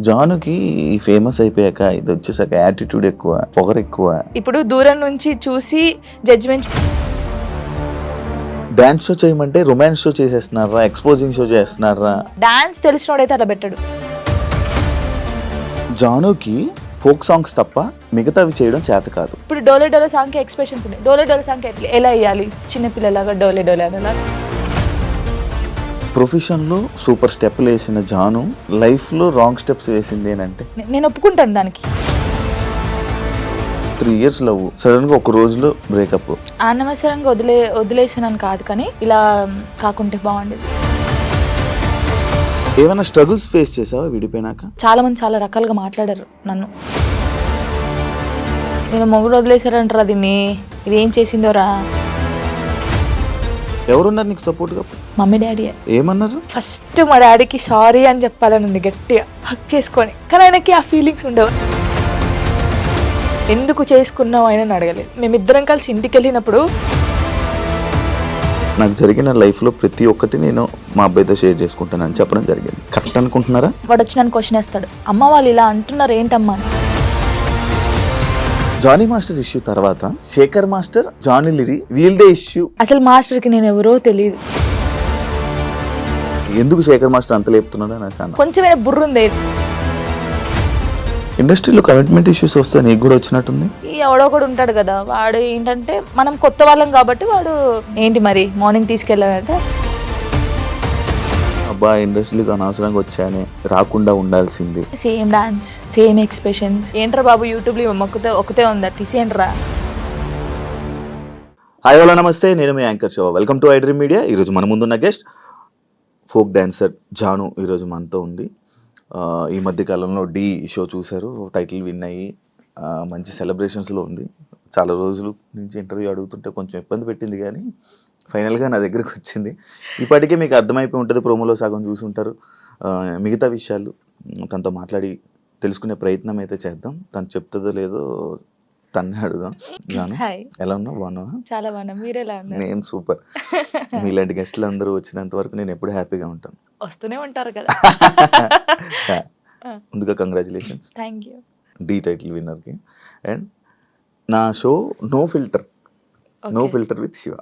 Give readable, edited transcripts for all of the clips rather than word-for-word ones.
జానుకి famous అయిపోయాక ఇది వచ్చేసాక యాటిట్యూడ్ ఎక్కువ, పొగరు ఎక్కువ. ఇప్పుడు దూరం నుంచి చూసి జడ్జిమెంట్. డాన్స్ షో చేయమంటే రొమాన్స్ షో చేసేస్తున్నారా, ఎక్స్పోజింగ్ షో చేస్తున్నారా? డాన్స్ తెలిసినోడైతే అలా పెట్టాడు. జానుకి ఫోక్ సాంగ్స్ తప్ప మిగతావి చేయడం చేత కాదు. ఇప్పుడు డోలే డోలే సాంగ్కి ఎక్స్ప్రెషన్స్ ఉన్నాయి. డోలే డోలే సాంగ్కి ఎలా వేయాలి? చిన్నపిల్లలాగా డోలే డోలే అనేలా. ప్రొఫెషన్లో సూపర్ స్టెప్లు వేసిన జాను లైఫ్లో రాంగ్ స్టెప్స్ వేసింది ఏంటంటే, నేను ఒప్పుకుంటాను దానికి. 3 years లవ్, సడన్గా ఒక రోజులో బ్రేకప్. అనవసరంగా వదిలేసానని కాదు, కానీ ఇలా కాకుంటే బాగుండేది. ఏమైనా స్ట్రగుల్స్ ఫేస్ చేసావా విడిపోయినాక? చాలా మంది చాలా రకాలుగా మాట్లాడారు నన్ను. నేను మొగుడు వదిలేశారంటారా దీన్ని, ఇది ఏం చేసిందోరా. ఎవరున్నారు నీకు సపోర్ట్గా? Mummy daddy. ఏమన్నారు? ఫస్ట్ మా డాడీకి సారీ అని చెప్పాలని ఉంది గట్టిగా, హక్ చేసుకొని. కానీ ఆయనకి ఆ ఫీలింగ్స్ ఉండవు. ఎందుకు చేసుకున్నావు ఆయన అడగలేదు. మేమిద్దరం కలిసి ఇంటికి వెళ్ళినప్పుడు నాకు జరిగిన లైఫ్లో ప్రతి ఒక్కటి నేను మా అబ్బాయితో షేర్ చేసుకుంటానని చెప్పడం జరిగింది. కరెక్ట్ అనుకుంటున్నారా? వాడు వచ్చి నన్ను క్వశ్చన్ వేస్తాడు, అమ్మ వాళ్ళు ఇలా అంటున్నారు ఏంటమ్మా అని. జానీ మాస్టర్ ఇష్యూ తర్వాత శేఖర్ మాస్టర్, జానీ లిరి వీళ్ళదే ఇష్యూ. అసలు మాస్టర్కి నేను ఎవరో తెలియదు. ఎందుకు శేఖర్ మాస్టర్ అంత లేపుతున్నాడో నాకు అన్న. కొంచెమైనా బుర్ర ఉంది. ఇండస్ట్రీలో కమిట్మెంట్ ఇష్యూస్ వస్తే నీకు కూడా వచ్చినట్టుంది. ఈ ఎవడో కూడా ఉంటాడు కదా, వాడు ఏంటంటే మనం కొత్త వాళ్ళం కాబట్టి వాడు ఏంటి మరి మార్నింగ్ తీసుకెళ్ళాలంటే, అబ్బా ఇండస్ట్రీకి అనవసరంగా వచ్చానే, రాకుండా ఉండాల్సింది. Same dance, same expressions. ఏంట్రా బాబు యూట్యూబ్లో ఒకతే ఉందా, తీసేయండిరా. హాయ్ హలో నమస్తే, నేను మీ anchor Shiva. Welcome to iDream Media. ఈరోజు మన ముందున్న గెస్ట్ ఫోక్ డాన్సర్ జాను ఈరోజు మనతో ఉంది. ఈ మధ్య కాలంలో డి షో చూశారు, టైటిల్ విన్ అయ్యి మంచి సెలబ్రేషన్స్లో ఉంది. చాలా రోజుల నుంచి ఇంటర్వ్యూ అడుగుతుంటే కొంచెం ఇబ్బంది పెట్టింది, కానీ ఫైనల్గా నా దగ్గరికి వచ్చింది. ఇప్పటికే మీకు అర్థమైపోయి ఉంటుంది, ప్రోమోలో సగం చూసి ఉంటారు. మిగతా విషయాలు తనతో మాట్లాడి తెలుసుకునే ప్రయత్నం అయితే చేద్దాం. తను చెప్తుందో లేదో తన్నే అడుగుదాం. జాను ఎలా ఉన్నావు? బాగున్నావా? చాలా బాగున్నా, మీరు ఎలా ఉన్నారు? నేను సూపర్. మీలాంటి గెస్టులు అందరూ వచ్చినంత వరకు నేను ఎప్పుడు హ్యాపీగా ఉంటాను. వస్తూనే ఉంటారు కదా. ముందుగా congratulations, thank you. The title విన్నర్కి. అండ్ నా show no filter, no filter with Shiva.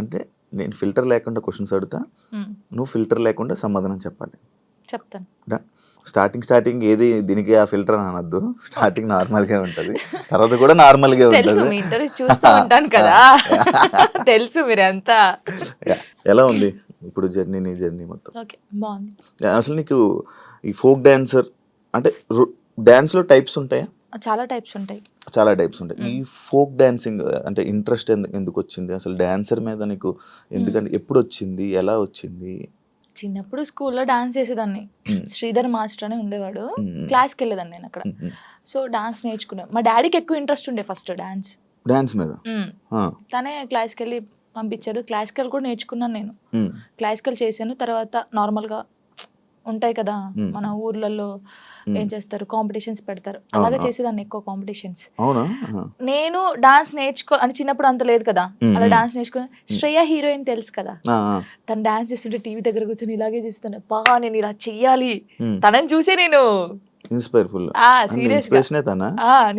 అంటే నేను ఫిల్టర్ లేకుండా క్వశ్చన్స్ అడుగుతా, నువ్వు ఫిల్టర్ లేకుండా సమాధానం చెప్పాలి. చెప్తాను. స్టార్టింగ్ ఏది దీనికి ఆ ఫిల్టర్ అని అనొద్దు. స్టార్టింగ్ నార్మల్గా ఉంటుంది, తర్వాత కూడా నార్మల్గా ఉంటుంది. మీ ఇంటర్వ్యూ చూస్తూ ఉంటాను కదా, తెలుసు మీరంతా. ఎలా ఉంది ఇప్పుడు జర్నీ, నీ జర్నీ మొత్తం? ఓకే, బాగుంది. అసలు నీకు ఈ ఫోక్ డాన్సర్ అంటే డాన్స్లో టైప్స్ ఉంటాయా? చాలా టైప్స్ ఉంటాయి. చాలా టైప్స్ ఉంటాయి. ఈ ఫోక్ డాన్సింగ్ అంటే ఇంట్రెస్ట్ ఎందుకు వచ్చింది అసలు డాన్సర్ మీద నీకు? ఎందుకంటే ఎప్పుడు వచ్చింది, ఎలా వచ్చింది? చిన్నప్పుడు స్కూల్లో డాన్స్ చేసేదాన్ని. శ్రీధర్ మాస్టర్ అని ఉండేవాడు, క్లాస్కి వెళ్ళేదాన్ని నేను అక్కడ. సో డాన్స్ నేర్చుకున్నాను. మా డాడీకి ఎక్కువ ఇంట్రెస్ట్ ఉండే ఫస్ట్ డాన్స్ మీద. తనే క్లాస్కి వెళ్ళి పంపించాడు. క్లాసికల్ కూడా నేర్చుకున్నాను నేను. క్లాసికల్ చేశాను. తర్వాత నార్మల్గా ఉంటాయి కదా మన ఊర్లలో, ఏం చేస్తారు, కాంపిటీషన్స్ పెడతారు, అలాగే చేసేదాన్ని ఎక్కువ కాంపిటీషన్స్. నేను డాన్స్ అంటే చిన్నప్పుడు అంత లేదు కదా, అలా డాన్స్ నేర్చుకుని. శ్రేయ హీరోయిన్ తెలుసు కదా, తను డాన్స్ చేస్తుంటే టీవీ దగ్గర కూర్చొని ఇలాగే చూస్తాను, బాగా నేను ఇలా చెయ్యాలి. తనని చూసే నేను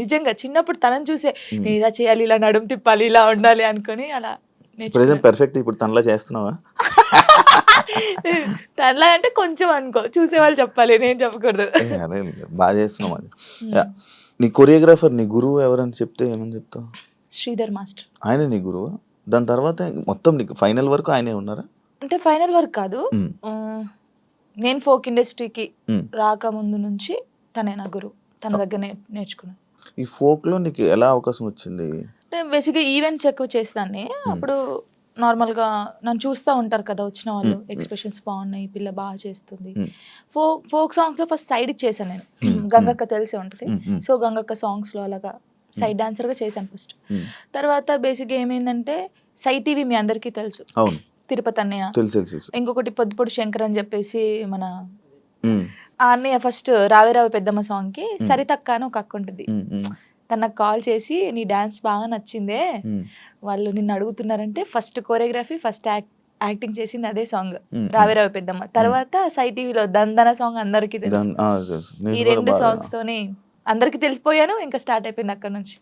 నిజంగా చిన్నప్పుడు తనని చూసే నేను ఇలా చేయాలి, ఇలా నడుము తిప్పాలి, ఇలా ఉండాలి అనుకుని అలా పర్ఫెక్ట్. ఇప్పుడు తనలా చేస్తున్నావా? తనలా అంటే కొంచెం అనుకో, చూసేవాళ్ళు చెప్పాలి, నేను చెప్పకూడదు. బాగా చేస్తున్నావు. అది నీ కొరియోగ్రాఫర్, నీ గురువు ఎవరని చెప్తే ఏమని చెప్తావు? శ్రీధర్ మాస్టర్. ఆయన నీ గురువు? దాని తర్వాత మొత్తం నీకు ఫైనల్ వరకు ఆయనే ఉన్నారా? అంటే ఫైనల్ వర్క్ కాదు, నేను ఫోక్ ఇండస్ట్రీకి రాకముందు నుంచి తనే నా గురువు. తన దగ్గర నేర్చుకున్నాను. ఈ ఫోక్లో నీకు ఎలా అవకాశం వచ్చింది? బేసిక్గా ఈవెంట్స్ ఎక్కువ చేస్తాను. అప్పుడు నార్మల్గా నన్ను చూస్తూ ఉంటారు కదా వచ్చిన వాళ్ళు, ఎక్స్ప్రెషన్స్ బాగున్నాయి, పిల్ల బాగా చేస్తుంది. ఫోక్ సాంగ్స్లో ఫస్ట్ సైడ్కి చేశాను నేను. గంగక్క తెలిసే ఉంటుంది. సో గంగక్క సాంగ్స్లో అలాగా సైడ్ డాన్సర్గా చేశాను ఫస్ట్. తర్వాత బేసిక్గా ఏమైందంటే సై టీవీ మీ అందరికీ తెలుసు, తిరుపతి అన్నయ్య. ఇంకొకటి పొద్దుపొడి శంకర్ అని చెప్పేసి మన ఆ అన్నయ్య ఫస్ట్ రావే రావే పెద్దమ్మ సాంగ్కి సరితక్క అని ఒక అక్క ఉంటుంది. తను నాకు కాల్ చేసి, నీ డాన్స్ బాగా నచ్చిందే, వాళ్ళు నిన్ను అడుగుతున్నారంటే ఫస్ట్ కోరియోగ్రఫీ, ఫస్ట్ యాక్టింగ్ చేసింది అదే సాంగ్ రావే రావే పెద్దమ్మ. తర్వాత సై టీవీలో దందన సాంగ్ అందరికీ తెలుసు. ఈ 2 సాంగ్స్ తోని అందరికి తెలిసిపోయాను. ఇంకా స్టార్ట్ అయిపోయింది అక్కడ నుంచి.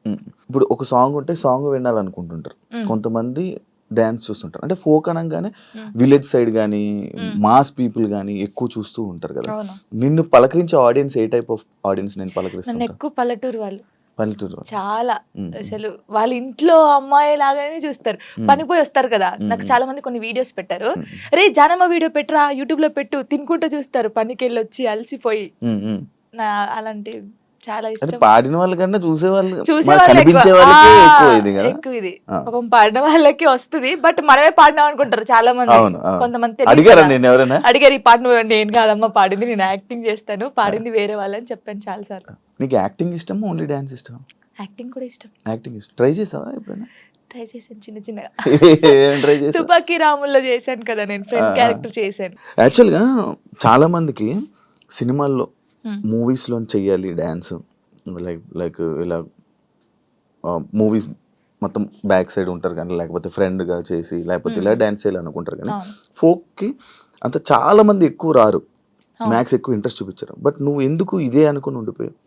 ఇప్పుడు ఒక సాంగ్ ఉంటే సాంగ్ వినాలనుకుంటుంటారు, కొంతమంది డాన్స్ చూస్తుంటారు. అంటే ఫోక్ అనగానే విలేజ్ సైడ్ కానీ మాస్ పీపుల్ కానీ ఎక్కువ చూస్తూ ఉంటారు కదా. నిన్ను పలకరించే ఆడియన్స్ ఏ టైప్ ఆఫ్ ఆడియన్స్ నేను నన్ను పలకరిస్తాను? ఎక్కువ పల్లెటూరు వాళ్ళు, పల్లెటూరు. చాలా అసలు వాళ్ళ ఇంట్లో అమ్మాయి లాగానే చూస్తారు. పనిపోయి వస్తారు కదా, నాకు చాలా మంది కొన్ని వీడియోస్ పెట్టారు. రే జానమ్మ వీడియో పెట్టరా, యూట్యూబ్ లో పెట్టు, తినుకుంటూ చూస్తారు పనికి వెళ్ళి వచ్చి అలసిపోయి. అలాంటి చాలా అంటే ఇష్టం. పాడిన వాళ్ళకన్నా చూసే వాళ్ళు, చూసేవాళ్ళు కనిపించే వాళ్ళకి ఎక్కువ ఇది కదా. ఎక్కువ ఇది పాపం పాడిన వాళ్ళకి వస్తుంది, బట్ మనమే పాడినాం అనుకుంటారు చాలా మంది. అవును, అవును. కొంతమంది తెలియదు అడిగారా కదా. నేను ఎవరైనా? అడిగారు, ఈ పాట నువ్వు, నేను కాదమ్మా పాడింది, నేను యాక్టింగ్ చేస్తాను, పాడింది వేరే వాళ్ళని చెప్పాను చాలా సార్లు. నీకు యాక్టింగ్ ఇష్టం, ఓన్లీ డాన్స్ ఇష్టం? యాక్టింగ్ కూడా ఇష్టం. యాక్టింగ్ ఇష్టం. ట్రై చేసావా ఎప్పుడైనా? ట్రై చేశాను చిన్న చిన్నగా. ఏం ట్రై చేసావు? తుపాకీ రాముల్లో చేశాను కదా నేను, ఫ్రెండ్ క్యారెక్టర్ చేశాను. యాక్చువల్గా చాలా మందికి సినిమాల్లో మూవీస్లో చెయ్యాలి డ్యాన్స్, లైక్ ఇలా మూవీస్ మొత్తం బ్యాక్ సైడ్ ఉంటారు కానీ, లేకపోతే ఫ్రెండ్గా చేసి, లేకపోతే ఇలా డ్యాన్స్ చేయాలి అనుకుంటారు కానీ, ఫోక్కి అంత చాలా మంది ఎక్కువ రారు, మ్యాక్స్ ఎక్కువ ఇంట్రెస్ట్ చూపించారు. బట్ నువ్వు ఎందుకు ఇదే అనుకుని ఉండిపోయావు?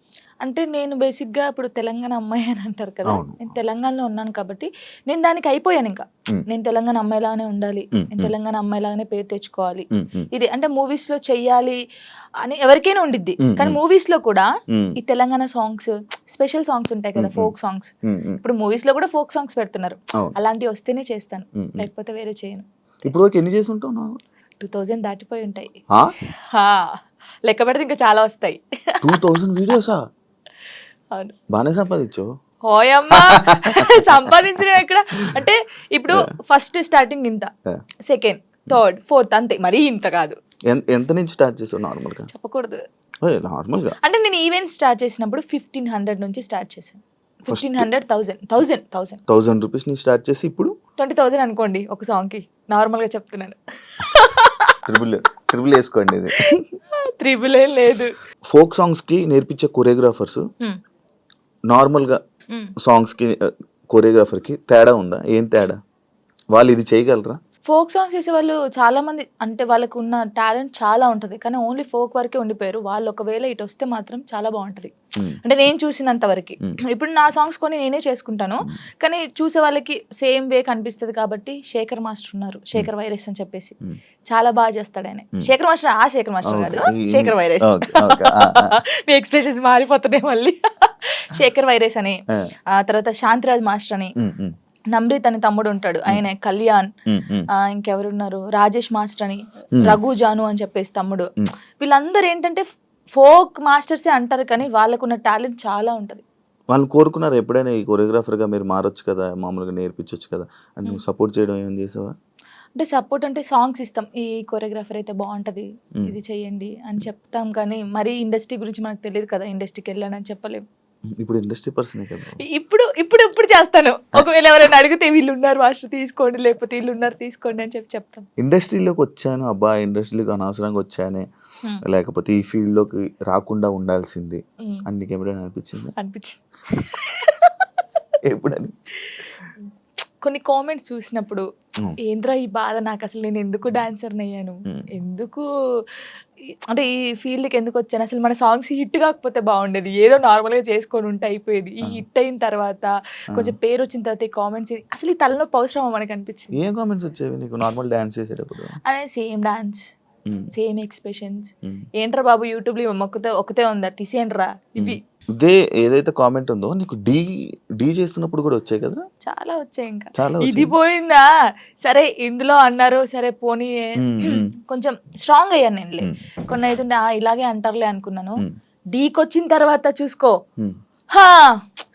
అంటే నేను బేసిక్గా ఇప్పుడు తెలంగాణ అమ్మాయి అని అంటారు కదా, నేను తెలంగాణలో ఉన్నాను కాబట్టి నేను దానికి అయిపోయాను. ఇంకా నేను తెలంగాణ అమ్మాయిలాగానే ఉండాలి, నేను తెలంగాణ అమ్మాయిలాగానే పేరు తెచ్చుకోవాలి, ఇది అంటే మూవీస్ లో చెయ్యాలి అని ఎవరికైనా ఉండిద్ది. కానీ మూవీస్ లో కూడా ఈ తెలంగాణ సాంగ్స్, స్పెషల్ సాంగ్స్ ఉంటాయి కదా, ఫోక్ సాంగ్స్. ఇప్పుడు మూవీస్ లో కూడా ఫోక్ సాంగ్స్ పెడుతున్నారు, అలాంటివి వస్తేనే చేస్తాను, లేకపోతే వేరే చేయను. ఇప్పుడు వరకు ఎన్ని చేసి ఉంటావు? 2000 దాటిపోయి ఉంటాయి. లెక్క పెడితే ఇంకా చాలా వస్తాయి. 2000 వీడియోసా? అవును. బాగానే సంపాదించావు. హోయమ్మా, సంపాదించడం ఎక్కడ అంటే, ఇప్పుడు ఫస్ట్ స్టార్టింగ్ ఇంత, సెకండ్, థర్డ్, ఫోర్త్, అంతే, మరీ ఇంత కాదు. ఎంత నుంచి స్టార్ట్ చేసావు నార్మల్గా? చెప్పకూడదు. నార్మల్గా అంటే నేను ఈవెంట్ స్టార్ట్ చేసినప్పుడు 1500 నుంచి స్టార్ట్ చేశాను. 1500, 1000 రూపీస్ నుంచి స్టార్ట్ చేసి ఇప్పుడు 20,000 అనుకోండి ఒక సాంగ్ కి. నార్మల్ గా చెప్తున్నాను. త్రిబుల్ వేసుకోండి. ఇది త్రిబుల్ ఏం లేదు. ఫోక్ సాంగ్స్ కి నేర్పించే కొరియోగ్రాఫర్స్ నార్మల్గా సాంగ్స్ కి కొరియోగ్రాఫర్ కి తేడా ఉందా? ఏం తేడా? వాళ్ళు ఇది చేయగలరా? ఫోక్ సాంగ్స్ చేసే వాళ్ళు చాలా మంది, అంటే వాళ్ళకు ఉన్న టాలెంట్ చాలా ఉంటుంది, కానీ ఓన్లీ ఫోక్ వరకే ఉండిపోయారు. వాళ్ళు ఒకవేళ ఇటు వస్తే మాత్రం చాలా బాగుంటది, అంటే నేను చూసినంత వరకు. ఇప్పుడు నా సాంగ్స్ కొని నేనే చేసుకుంటాను, కానీ చూసే వాళ్ళకి సేమ్ వే కనిపిస్తుంది. కాబట్టి శేఖర్ మాస్టర్ ఉన్నారు, శేఖర్ వైరస్ అని చెప్పేసి, చాలా బాగా చేస్తాడు ఆయన. శేఖర్ మాస్టర్, ఆ శేఖర్ మాస్టర్ కాదు, శేఖర్ వైరస్. మీ ఎక్స్ప్రెషన్స్ మారిపోతున్నాయి మళ్ళీ. శేఖర్ వైరస్ అని, ఆ తర్వాత శాంతిరాజ్ మాస్టర్ అని, నమ్రీత్ అని తమ్ముడు ఉంటాడు, ఆయన కళ్యాణ్, ఇంకెవరున్నారు, రాజేష్ మాస్టర్ అని, రఘు జాను అని చెప్పేసి తమ్ముడు. వీళ్ళందరూ ఏంటంటే ఫోక్ మాస్టర్సే అంటారు, కానీ వాళ్ళకున్న టాలెంట్ చాలా ఉంటది. వాళ్ళు కోరుకున్నారు ఎప్పుడైనా ఈ కొరియోగ్రాఫర్ గా మీరు మారొచ్చు కదా, మామూలుగా నేర్పించవచ్చు కదా అని నువ్వు సపోర్ట్ చేయడం ఏం చేసావా? అంటే సపోర్ట్ అంటే సాంగ్స్ ఇస్తాం, ఈ కొరియోగ్రాఫర్ అయితే బాగుంటది, ఇది చెయ్యండి అని చెప్తాం, కానీ మరీ ఇండస్ట్రీ గురించి మనకు తెలియదు కదా, ఇండస్ట్రీకి వెళ్ళానని చెప్పలేము. ఇప్పుడు ఇండస్ట్రీ పర్సన్ కదా. ఇప్పుడు చేస్తాను. ఒకవేళ ఎవరైనా అడిగితే వీళ్ళు ఉన్నారు మాస్టర్ తీసుకోండి, లేకపోతే వీళ్ళు ఉన్నారు తీసుకోండి అని చెప్తాం. ఇండస్ట్రీలోకి వచ్చాను, అబ్బా ఇండస్ట్రీలోకి అనవసరంగా వచ్చానే, లేకపోతే ఈ ఫీల్డ్ లోకి రాకుండా ఉండాల్సింది అని నీకు ఎప్పుడైనా అనిపించింది? ఎప్పుడు కొన్ని కామెంట్స్ చూసినప్పుడు ఏంద్రా ఈ బాధ, నాకు అసలు నేను ఎందుకు డాన్సర్ని అయ్యాను, ఎందుకు అంటే ఈ ఫీల్డ్కి ఎందుకు వచ్చాను, అసలు మన సాంగ్స్ హిట్ కాకపోతే బాగుండేది, ఏదో నార్మల్గా చేసుకొని ఉంటే అయిపోయేది. ఈ హిట్ అయిన తర్వాత, కొంచెం పేరు వచ్చిన తర్వాత ఈ కామెంట్స్, అసలు ఈ తలనొప్పి అవసరమా మనకు అనిపించింది. ఏం కామెంట్స్ వచ్చేవి నీకు నార్మల్ డాన్స్ చేసేటప్పుడు? అదే సేమ్ డాన్స్, సేమ్ ఎక్స్ప్రెషన్స్, ఏంట్రా బాబు యూట్యూబ్ లో ఒకతే ఉందా, తీసేయండిరా, ఇవి. ఇదే ఏదైతే కామెంట్ ఉందో నీకు డీ చేస్తున్నప్పుడు కూడా వచ్చాయి కదా? చాలా వచ్చాయి. ఇంకా ఇది పోయిందా, సరే ఇందులో అన్నారు, సరే పోనీ కొంచెం స్ట్రాంగ్ అయ్యాను నేను. కొన్ని అయితే ఇలాగే అంటారులే అనుకున్నాను. డీకి వచ్చిన తర్వాత చూసుకో,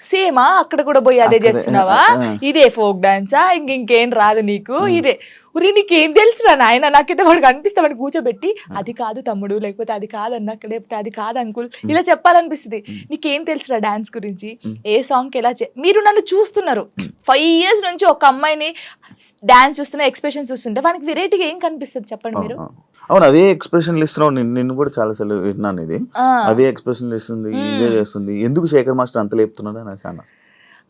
సేమా అక్కడ కూడా పోయి అదే చేస్తున్నావా, ఇదే ఫోక్ డాన్సా, ఇంకేం రాదు నీకు, ఇదే ఉరి నీకేం తెలుసురా నాయన, నాకైతే వాడికి అనిపిస్తామని కూర్చోబెట్టి, అది కాదు తమ్ముడు, లేకపోతే అది కాదన్నా, లేకపోతే అది కాదు అంకుల్, ఇలా చెప్పాలనిపిస్తుంది. నీకేం తెలుసురా డాన్స్ గురించి, ఏ సాంగ్కి ఎలా మీరు నన్ను చూస్తున్నారు 5 years నుంచి, ఒక అమ్మాయిని డాన్స్ చూస్తున్నా, ఎక్స్ప్రెషన్స్ చూస్తుంటే వానికి వెరైటీగా ఏం కనిపిస్తుంది చెప్పండి మీరు? అవును, అవే ఎక్స్ప్రెషన్లు ఇస్తున్నావు. నిన్ను కూడా చాలా సార్లు విన్నాను, ఇది అవే ఎక్స్ప్రెషన్లు ఇస్తుంది, ఇవే చేస్తుంది, ఎందుకు శేఖర్ మాస్టర్ అంత లేపుతున్నాడు అని అన్నా.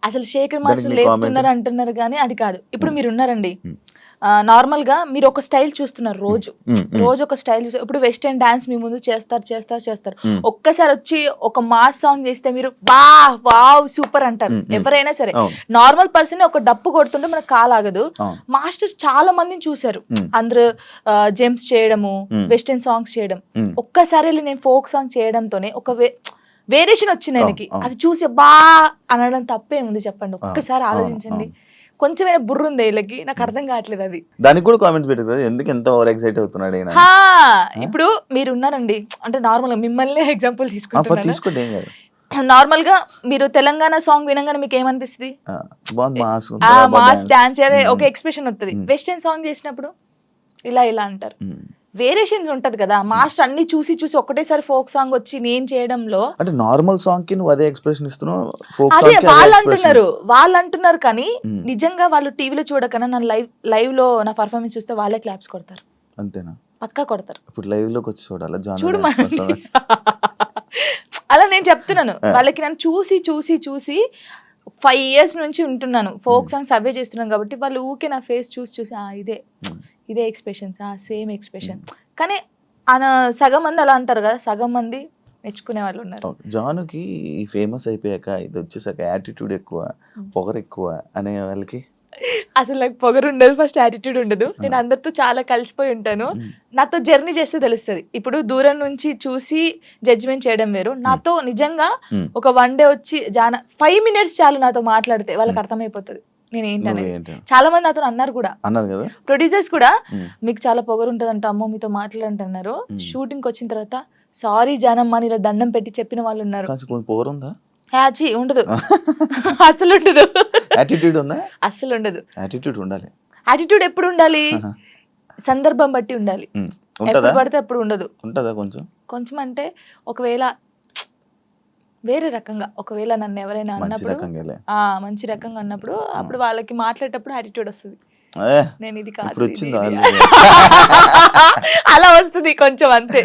అసలు శేఖర్ మాస్టర్ లేపుతున్నారు అంటున్నారు, కానీ అది కాదు. ఇప్పుడు మీరు ఉన్నారండి, నార్మల్ గా మీరు ఒక స్టైల్ చూస్తున్నారు రోజు ఒక స్టైల్ చూస్తారు. ఇప్పుడు వెస్టర్న్ డాన్స్ మీ ముందు చేస్తారు. ఒక్కసారి వచ్చి ఒక మాస్ సాంగ్ చేస్తే మీరు వావ్ సూపర్ అంటారు ఎవరైనా సరే. నార్మల్ పర్సన్ ఒక డప్పు కొడుతుంటే మనకు కాలాగదు. మాస్టర్స్ చాలా మందిని చూసారు, అందరూ జెమ్స్ చేయడము, వెస్టర్న్ సాంగ్స్ చేయడం. ఒక్కసారి నేను ఫోక్ సాంగ్ చేయడంతోనే ఒక వేరియేషన్ వచ్చింది ఆయనకి. అది చూసి అనడం తప్పే ఉంది చెప్పండి? ఒక్కసారి ఆలోచించండి. కొంచెమైనా బుర్ర ఉంది వీళ్ళకి, నాకు అర్థం కావట్లేదు అది. దానికి కూడా కామెంట్స్ పెట్టారు, ఎందుకు ఎంత ఓవర్ ఎక్సైట్ అవుతున్నాడు ఈయన. ఇప్పుడు మీరు ఉన్నారండి, అంటే నార్మల్ గా మిమ్మల్ని ఎగ్జాంపుల్ తీసుకోండి. నార్మల్ గా మీరు తెలంగాణ సాంగ్ వినగానే మీకు ఏమనిపిస్తుంది? మాస్ డాన్స్ ఒక ఎక్స్ప్రెషన్ వస్తుంది. వెస్టర్న్ సాంగ్ చేసినప్పుడు ఇలా అంటారు. వేరియేషన్ ఉంటది కదా. మాస్టర్ అన్ని చూసి ఒకటేసారి ఫోక్ సాంగ్ వచ్చి నేను చేయడంలో, అంటే నార్మల్ సాంగ్ కి నువ్వు అదే ఎక్స్ప్రెషన్ ఇస్తున్నావు, అదే వాళ్ళు అంటున్నారు కానీ నిజంగా వాళ్ళు టీవీలో చూడకన్నా నా లైవ్ లో నా పర్ఫార్మెన్స్ చూస్తే వాళ్ళే క్లాప్స్ కొడతారు. అంతేనా? పక్కా కొడతారు. ఇప్పుడు లైవ్ లోకి వచ్చి చూడాలి చూడు అలా నేను చెప్తున్నాను వాళ్ళకి. నన్ను చూసి 5 years నుంచి ఉంటున్నాను, ఫోక్ సాంగ్స్ అవే చేస్తున్నాను కాబట్టి వాళ్ళు ఊకే నా ఫేస్ చూసి ఇదే ఎక్స్ప్రెషన్స్, సేమ్ ఎక్స్ప్రెషన్. కానీ సగం మంది అలా అంటారు కదా, సగం మంది మెచ్చుకునే వాళ్ళు ఉన్నారు. జానుకి ఫేమస్ అయిపోయాక ఇది వచ్చేసాక యాటిట్యూడ్ ఎక్కువ, పొగరు ఎక్కువ అనే వాళ్ళకి అసలు నాకు పొగరు ఉండదు, ఫస్ట్ యాటిట్యూడ్ ఉండదు. నేను అందరితో చాలా కలిసిపోయి ఉంటాను. నాతో జర్నీ చేస్తే తెలుస్తుంది. ఇప్పుడు దూరం నుంచి చూసి జడ్జిమెంట్ చేయడం వేరు. నాతో నిజంగా ఒక 1 day వచ్చి 5 minutes చాలు నాతో మాట్లాడితే వాళ్ళకి అర్థమైపోతుంది నేను ఏంటనేది. చాలా మంది నాతో అన్నారు కూడా, ప్రొడ్యూసర్స్ కూడా, మీకు చాలా పొగరు ఉంటదంట, అమ్మో మీతో మాట్లాడంటున్నారు. షూటింగ్ వచ్చిన తర్వాత సారీ జానమ్మ ఇలా దండం పెట్టి చెప్పిన వాళ్ళు ఉన్నారు. ఉండదు, అసలు ఉండదు. యాటిట్యూడ్ ఉందా? అసలు ఉండదు. యాటిట్యూడ్ ఉండాలి. యాటిట్యూడ్ ఎప్పుడు ఉండాలి? సందర్భం బట్టి ఉండాలి. ఎప్పుడు పడితే అప్పుడు ఉండదు. ఉంటదా? కొంచెం అంటే ఒకవేళ వేరే రకంగా, ఒకవేళ నన్ను ఎవరైనా అన్నప్పుడు మంచి రకంగా అన్నప్పుడు అప్పుడు వాళ్ళకి మాట్లాడేటప్పుడు యాటిట్యూడ్ వస్తుంది. నేను ఇది కాదు అలా వస్తుంది కొంచెం, అంతే.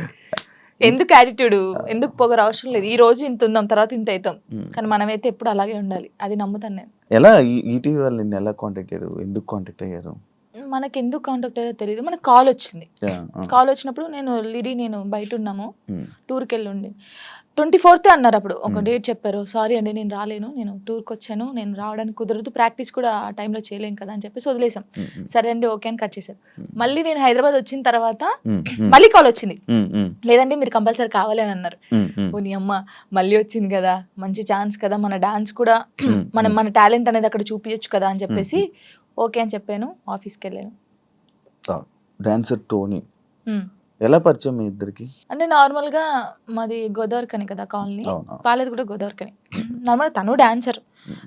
ఎందుకు యాటిట్యూడ్, ఎందుకు పొగరు అవసరం లేదు. ఈ రోజు ఇంత ఉందాం, తర్వాత ఇంత అవుతాం, కానీ మనమైతే ఎప్పుడు అలాగే ఉండాలి. అది నమ్ముతాను నేను. ఎలా ఈటీవీ వాళ్ళు నిన్ను ఎలా కాంటాక్ట్ అయ్యారు, ఎందుకు కాంటాక్ట్ అయ్యారు? మనకి ఎందుకు కాంటాక్ట్ అయ్యారో తెలియదు. మనకు కాల్ వచ్చింది. కాల్ వచ్చినప్పుడు నేను బయట ఉన్నాము, టూర్కి వెళ్ళి ఉండి 24th అన్నారు. అప్పుడు ఒక డేట్ చెప్పారు. సారీ అండి నేను రాలేను, నేను టూర్కి వచ్చాను, నేను రావడానికి కుదరదు, ప్రాక్టీస్ కూడా ఆ టైంలో చేయలేం కదా అని చెప్పేసి వదిలేసాం. సరే అండి ఓకే అని కట్ చేశారు. మళ్ళీ నేను హైదరాబాద్ వచ్చిన తర్వాత మళ్ళీ కాల్ వచ్చింది. లేదండి మీరు కంపల్సరీ కావాలి అని అన్నారు. ఓ నీ అమ్మ, మళ్ళీ వచ్చింది కదా, మంచి ఛాన్స్ కదా, మన డాన్స్ కూడా మన టాలెంట్ అనేది అక్కడ చూపించచ్చు కదా అని చెప్పేసి ఓకే అని చెప్పాను. ఆఫీస్కి వెళ్ళాను. డాన్సర్ టోనీ ఎలా పరిచయం మీ ఇద్దరికి? అంటే నార్మల్ గా మాది గోదావరికని కదా కాలనీ, వాళ్ళది కూడా గోదావరికని. నార్మల్ తను డాన్సర్,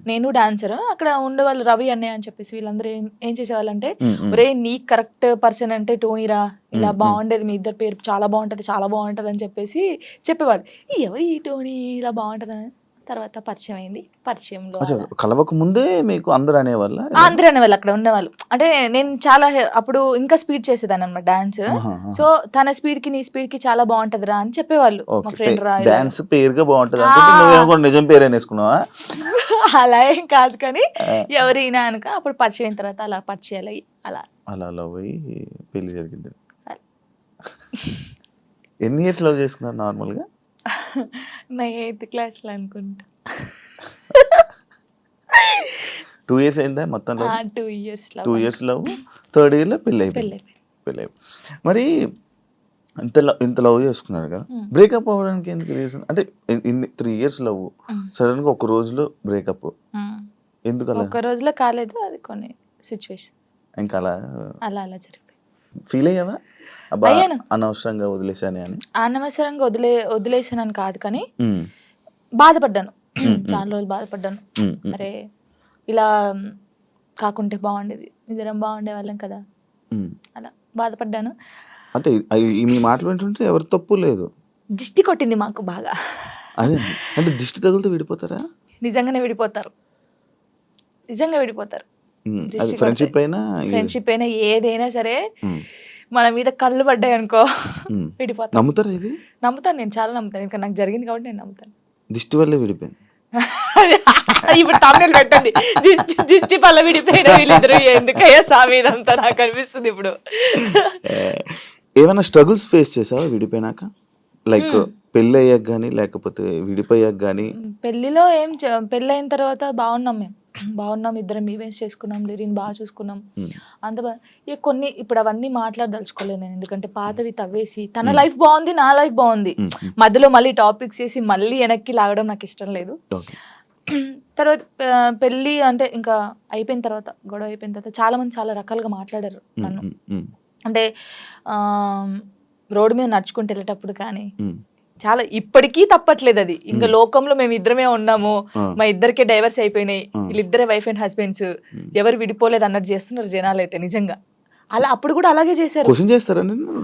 నేను డాన్సర్. అక్కడ ఉండేవాళ్ళు రవి అన్నయ్య అని చెప్పేసి వీళ్ళందరూ ఏం చేసేవాళ్ళంటే, ఒరే నీ కరెక్ట్ పర్సన్ అంటే టోనీరా, ఇలా బాగుండేది, మీ ఇద్దరు పేరు చాలా బాగుంటది అని చెప్పేసి చెప్పేవాళ్ళు. ఎవరు ఈ టోనీ ఇలా బాగుంటది అని. తర్వాత పరిచయం అయింది. పరిచయంలో కలవక ముందే మీకు అందరూ అనేవాళ్ళు అక్కడ ఉండేవాళ్ళు. అంటే నేను చాలా అప్పుడు ఇంకా స్పీడ్ చేసేదాన్ని అనమాట డాన్స్. సో తన స్పీడ్ కి నీ స్పీడ్ కి చాలా బాగుంటదిరా అని చెప్పేవాళ్ళు. మా ఫ్రెండ్ రా డాన్స్ పేరుగా బాగుంటది, నిజం పేరు వేసుకున్నావా? అలా ఏం కాదు కానీ ఎవరైనా అనుక అప్పుడు పరిచయం అయిన తర్వాత అలా పరిచయాలు అయ్యి అలా లవ్ అయ్యి పెళ్లి జరిగింది. ఎన్ని ఇయర్స్ లవ్ చేసుకున్నారు నార్మల్ గా? నా 8th class లో అనుకుంటా. 2 years అయిందా మొత్తం? 2 years 2 years love, 3rd year లో పెళ్ళి అయిపోయింది. మరి ఇంత లవ్ చేసుకున్నారు కదా, బ్రేకప్ అవ్వడానికి ఎందుకు రీజన్? అంటే 3 years లవ్, సడన్ గా ఒక రోజులో బ్రేకప్ ఎందుకు? అలా ఒక రోజులో కాలేదు, అది కొన్ని సిచ్యువేషన్ ఇంకా అలా జరిగిపోయింది. ఫీల్ అయ్యావా అనవసరంగా వదిలేసాను అని? అనవసరంగా వదిలేసానని కాదు కానీ బాధపడ్డాను. చాలా రోజులు బాధపడ్డాను. అరే ఇలా కాకుంటే బాగుండేది, ఇద్దరం బాగుండే వాళ్ళం కదా, అలా బాధపడ్డాను. అంటే మీ మాటలు వింటుంటే ఎవరు తప్పు లేదు. దిష్టి కొట్టింది మాకు బాగా. అదే అంటే దిష్టి తగులుతూ విడిపోతారా? నిజంగా విడిపోతారు. ఫ్రెండ్షిప్ అయినా ఏదైనా సరే మన మీద కళ్ళు పడ్డాయి అనుకో విడిపోతాను. నమ్ముతారా ఇది? నమ్ముతాను, నేను చాలా నమ్ముతాను. ఇంకా నాకు జరిగింది కాబట్టి నేను నమ్ముతాను. దిష్టి వల్లే విడిపోయింది. ఇప్పుడు తమిళ పెట్టండి, దిష్టి పల్ల విడిపోయిన వీళ్ళిద్దరు ఎందుకయ్యా సామి ఇదంతా నాకు అనిపిస్తుంది ఇప్పుడు. ఏమైనా స్ట్రగుల్స్ ఫేస్ చేసావా విడిపోయినాక? లైక్ పెళ్ళి అయ్యాక కానీ లేకపోతే విడిపోయాక కానీ? పెళ్లిలో పెళ్ళైన తర్వాత బాగున్నాం మేము, బాగున్నాం, ఇద్దరం ఈవెంట్స్ చేసుకున్నాం, లిరిని బాగా చూసుకున్నాం, అంత ఇక కొన్ని ఇప్పుడు అవన్నీ మాట్లాడదలుచుకోలేదు నేను, ఎందుకంటే పాతవి తవ్వేసి తన లైఫ్ బాగుంది, నా లైఫ్ బాగుంది, మధ్యలో మళ్ళీ టాపిక్స్ చేసి మళ్ళీ వెనక్కి లాగడం నాకు ఇష్టం లేదు. తర్వాత పెళ్ళి అంటే ఇంకా అయిపోయిన తర్వాత, గొడవ అయిపోయిన తర్వాత చాలా మంది చాలా రకాలుగా మాట్లాడారు నన్ను. అంటే రోడ్డు మీద నడుచుకుంటూ వెళ్ళేటప్పుడు కానీ చాలా, ఇప్పటికీ తప్పట్లేదు అది. ఇంకా లోకంలో మేము ఇద్దరమే ఉన్నాము, మా ఇద్దరికే డైవర్స్ అయిపోయినాయి, వీళ్ళిద్దరే వైఫ్ అండ్ హస్బెండ్స్, ఎవరు విడిపోలేదు అన్నట్టు చేస్తున్నారు జనాలు అయితే. నిజంగా అలా అప్పుడు కూడా అలాగే చేశారు.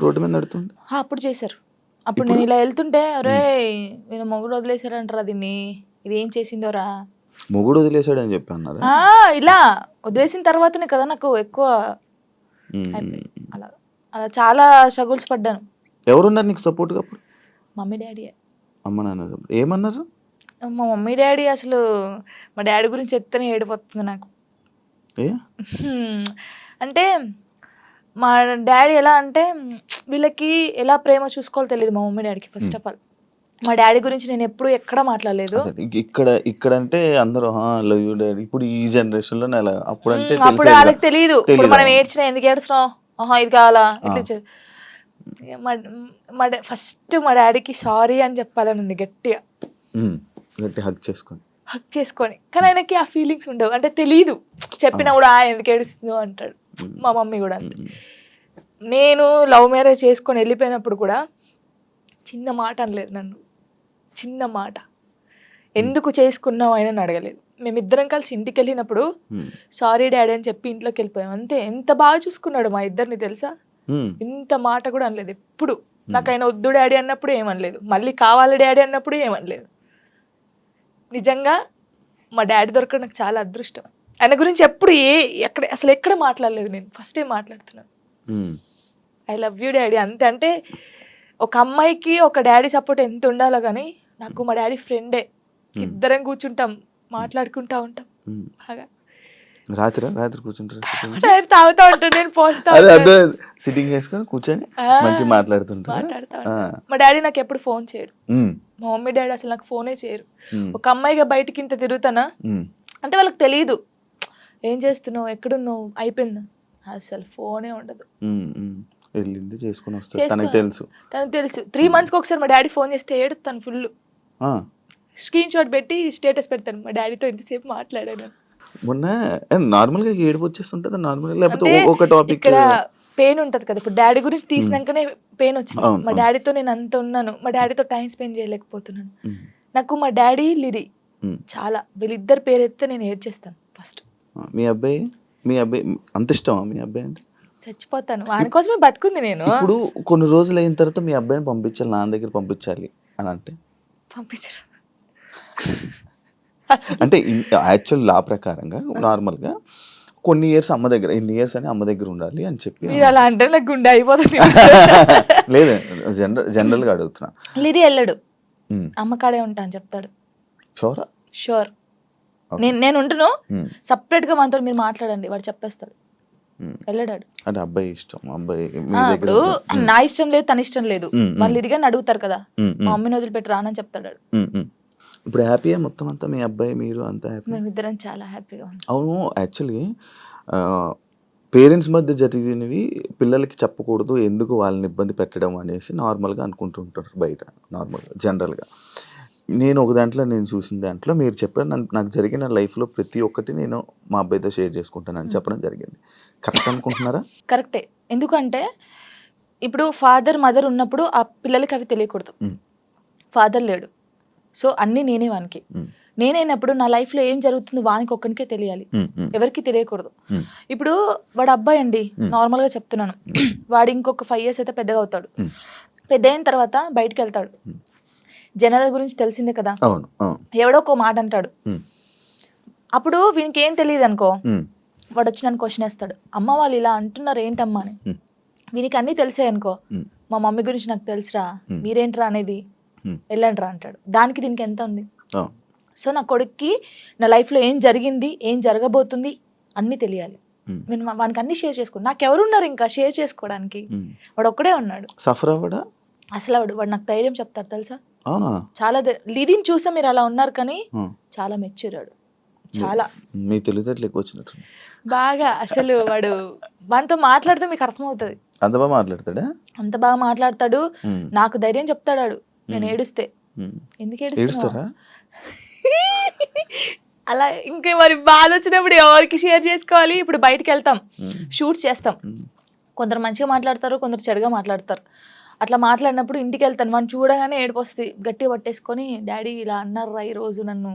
రోడ్డు మీద నడుతుంది అప్పుడు చేశారు. అప్పుడు నేను ఇలా వెళ్తుంటే, అరే నేను మొగుడు వదిలేశారంటారా దీన్ని, ఇది ఏం చేసిందోరా, మొగుడు వదిలేశాడు అని చెప్పి అన్నారు. ఇలా వదిలేసిన తర్వాతనే కదా నాకు ఎక్కువ అలా అలా చాలా స్ట్రగుల్స్ పడ్డాను. ఎవరున్నారు నీకు సపోర్ట్గా అప్పుడు? Mummy daddy. అమ్మ నాన్న ఏమన్నారు? మా మమ్మీ డాడీ అసలు, మా డాడీ గురించి ఎత్తనే ఏడిపోతుంది నాకు. అంటే మా డాడీ ఎలా అంటే, వీళ్ళకి ఎలా ప్రేమ చూసుకోవాలో తెలియదు మా మమ్మీ డాడీకి. ఫస్ట్ ఆఫ్ ఆల్ మా డాడీ గురించి నేను ఎప్పుడు ఎక్కడ మాట్లాడలేదు. ఇక్కడ అంటే అందరూ లవ్ యూ డాడీ, ఇప్పుడు ఈ జనరేషన్ లో అప్పుడు అంటే అప్పుడు వాళ్ళకి తెలియదు. ఇప్పుడు మనం ఏడ్చినా ఎందుకు ఏడుస్తున్నాం, ఇది కావాలా, ఇట్లా. ఫస్ట్ మా డాడీకి సారీ అని చెప్పాలని ఉంది గట్టిగా, హగ్ చేసుకొని. కానీ ఆయనకి ఆ ఫీలింగ్స్ ఉండవు, అంటే తెలీదు. చెప్పినా కూడా ఎందుకు ఏడుస్తుందో అంటాడు. మా మమ్మీ కూడా అంతే. నేను లవ్ మ్యారేజ్ చేసుకొని వెళ్ళిపోయినప్పుడు కూడా చిన్న మాట అనలేదు నన్ను, చిన్న మాట. ఎందుకు చేసుకున్నావు ఆయన అడగలేదు. మేమిద్దరం కలిసి ఇంటికి వెళ్ళినప్పుడు సారీ డాడీ అని చెప్పి ఇంట్లోకి వెళ్ళిపోయాం అంతే. ఎంత బాగా చూసుకున్నాడు మా ఇద్దరిని తెలుసా, ఇంత మాట కూడా అనలేదు ఎప్పుడు. నాకు ఆయన వద్దు డాడీ అన్నప్పుడు ఏమనలేదు, మళ్ళీ కావాలి డాడీ అన్నప్పుడు ఏమనలేదు. నిజంగా మా డాడీ దొరకడం నాకు చాలా అదృష్టం. ఆయన గురించి ఎప్పుడు అసలు ఎక్కడ మాట్లాడలేదు నేను, ఫస్ట్ టైం మాట్లాడుతున్నాను. ఐ లవ్ యూ డాడీ అంతే. అంటే ఒక అమ్మాయికి ఒక డాడీ సపోర్ట్ ఎంత ఉండాలో కానీ, నాకు మా డాడీ ఫ్రెండే. ఇద్దరం కూర్చుంటాం, మాట్లాడుకుంటా ఉంటాం బాగా. రాత్రి కూర్చుంటారు, తాగుతా ఉంటాను, నేను పోస్తా సిట్టింగ్ చేసుకొని కూర్చొని మంచి మాట్లాడుతా. మా డాడీ నాకు ఎప్పుడు ఫోన్ చేయడు, మా మమ్మీ డాడీ అసలు నాకు ఫోనే చేయరు. ఒక అమ్మాయిగా బయటికి ఇంత తిరుగుతానా అంటే వాళ్ళకి తెలియదు, ఏం చేస్తున్నావు, ఎక్కడున్నావు, అయిపోయిందా, అసలు ఫోనే ఉండదు. వెళ్ళింది చేసుకుని వస్తాను, తనకు తెలుసు. 3 months ఒకసారి మా డాడీ ఫోన్ చేస్తే ఏడుతాను ఫుల్, స్క్రీన్ షాట్ పెట్టి స్టేటస్ పెడతాను, మా డాడీతో ఇంతసేపు మాట్లాడాను. మొన్న నార్మల్ గా ఏడుపు వచ్చేస్తుంటది నార్మల్, లేకపోతే ఒక టాపిక్ ఇక్కడ పెయిన్ ఉంటది కదా. ఇప్పుడు డాడీ గురించి తీసినాకనే పెయిన్ వచ్చింది. మా డాడీతో నేను అంత ఉన్నాను, మా డాడీతో టైం స్పెండ్ చేయలేకపోతున్నాను. నాకు మా డాడీ లిరి చాలా, వీళ్ళిద్దరు పేరు ఎత్తే నేను ఏడ్చేస్తాను ఫస్ట్. మీ అబ్బాయి అంత ఇష్టమా మీ అబ్బాయి అంటే? చచ్చిపోతాను వాని కోసమే బతుకుంది నేను. ఇప్పుడు కొన్ని రోజులు అయిన తర్వాత మీ అబ్బాయిని పంపించాలి, నాన్న దగ్గర పంపించాలి అని అంటే పంపించరు. అంటే యాక్చువల్ లా ప్రకారంగా నార్మల్గా కొన్ని ఇయర్స్ అమ్మ దగ్గర, ఇన్ని ఇయర్స్ అని అమ్మ దగ్గర ఉండాలి అని చెప్పి. అలా అంటే నాకు గుండె అయిపోతుంది. లేదు, జనరల్గా అడుగుతున్నా. లిరి వెళ్ళడు, అమ్మ కాడే ఉంటా అని చెప్తాడు. షూర్. నేను ఉంటాను సపరేట్ గా, మనతో మీరు మాట్లాడండి, వాడు చెప్పేస్తాడు, వెళ్ళడాడు. అంటే అబ్బాయి ఇష్టం, అబ్బాయి ఇప్పుడు నా ఇష్టం లేదు, తన ఇష్టం లేదు, వాళ్ళు ఇరిగాని అడుగుతారు కదా, మా మమ్మీని వదిలిపెట్టి రానని చెప్తాడు. ఇప్పుడు హ్యాపీయా మొత్తం అంతా, మీ అబ్బాయి మీరు అంతా హ్యాపీ? మేమిద్దరం చాలా హ్యాపీగా ఉన్నాం. అవును, యాక్చువల్లీ పేరెంట్స్ మధ్య జరిగినవి పిల్లలకి చెప్పకూడదు, ఎందుకు వాళ్ళని ఇబ్బంది పెట్టడం అనేసి నార్మల్గా అనుకుంటుంటారు బయట, నార్మల్గా జనరల్గా. నేను ఒక దాంట్లో నేను చూసిన దాంట్లో మీరు చెప్పారు, నాకు జరిగిన లైఫ్లో ప్రతి ఒక్కటి నేను మా అబ్బాయితో షేర్ చేసుకుంటానని చెప్పడం జరిగింది. కరెక్ట్ అనుకుంటున్నారా? కరెక్టే. ఎందుకంటే ఇప్పుడు ఫాదర్ మదర్ ఉన్నప్పుడు ఆ పిల్లలకి అవి తెలియకూడదు. ఫాదర్ లేడు, సో అన్నీ నేనే వానికి. నేనైనప్పుడు నా లైఫ్లో ఏం జరుగుతుందో వానికి ఒక్కనికే తెలియాలి, ఎవరికి తెలియకూడదు. ఇప్పుడు వాడు అబ్బాయి అండి, నార్మల్గా చెప్తున్నాను, వాడు ఇంకొక 5 years అయితే పెద్దగా అవుతాడు. పెద్ద అయిన తర్వాత బయటకు వెళ్తాడు, జనాల గురించి తెలిసిందే కదా, ఎవడో ఒక మాట అంటాడు. అప్పుడు వీనికి ఏం తెలియదు అనుకో, వాడు వచ్చి నన్ను క్వశ్చన్ వేస్తాడు, అమ్మ వాళ్ళు ఇలా అంటున్నారు ఏంటమ్మా అని. వీనికి అన్నీ తెలిసాయి అనుకో, మా మమ్మీ గురించి నాకు తెలుసురా, మీరేంట్రా అనేది, వెళ్ళండి రా అంటాడు. దానికి దీనికి ఎంత ఉంది? సో నా కొడుక్కి నా లైఫ్లో ఏం జరిగింది, ఏం జరగబోతుంది అన్నీ తెలియాలి. నేను వానికి అన్ని షేర్ చేసుకోండి. నాకు ఎవరున్నారు ఇంకా షేర్ చేసుకోవడానికి? వాడు ఒక్కడే ఉన్నాడు. సఫర్ అవ్వడా అసలు వాడు నాకు ధైర్యం చెప్తారు తెలుసా. అవునా? చాలా లిరిని చూస్తే మీరు అలా ఉన్నారు కానీ చాలా మెచ్యూరాడు. చాలా మీ తెలివితేటలు ఎక్కువ వచ్చినట్టు బాగా. అసలు వాడితో మాట్లాడితే మీకు అర్థమవుతుంది. అంత బాగా మాట్లాడతాడా? అంత బాగా మాట్లాడతాడు. నాకు ధైర్యం చెప్తాడు నేను ఏడుస్తే. ఎందుకు ఏడుస్తారా అలా? ఇంకా మరి బాధ వచ్చినప్పుడు ఎవరికి షేర్ చేసుకోవాలి? ఇప్పుడు బయటికి వెళ్తాం, షూట్స్ చేస్తాం, కొందరు మంచిగా మాట్లాడతారు, కొందరు చెడుగా మాట్లాడతారు. అట్లా మాట్లాడినప్పుడు ఇంటికి వెళ్తాను, వాడిని చూడగానే ఏడుపు వస్తుంది. గట్టిగా పట్టేసుకొని డాడీ ఇలా అన్నారా ఈ రోజు నన్ను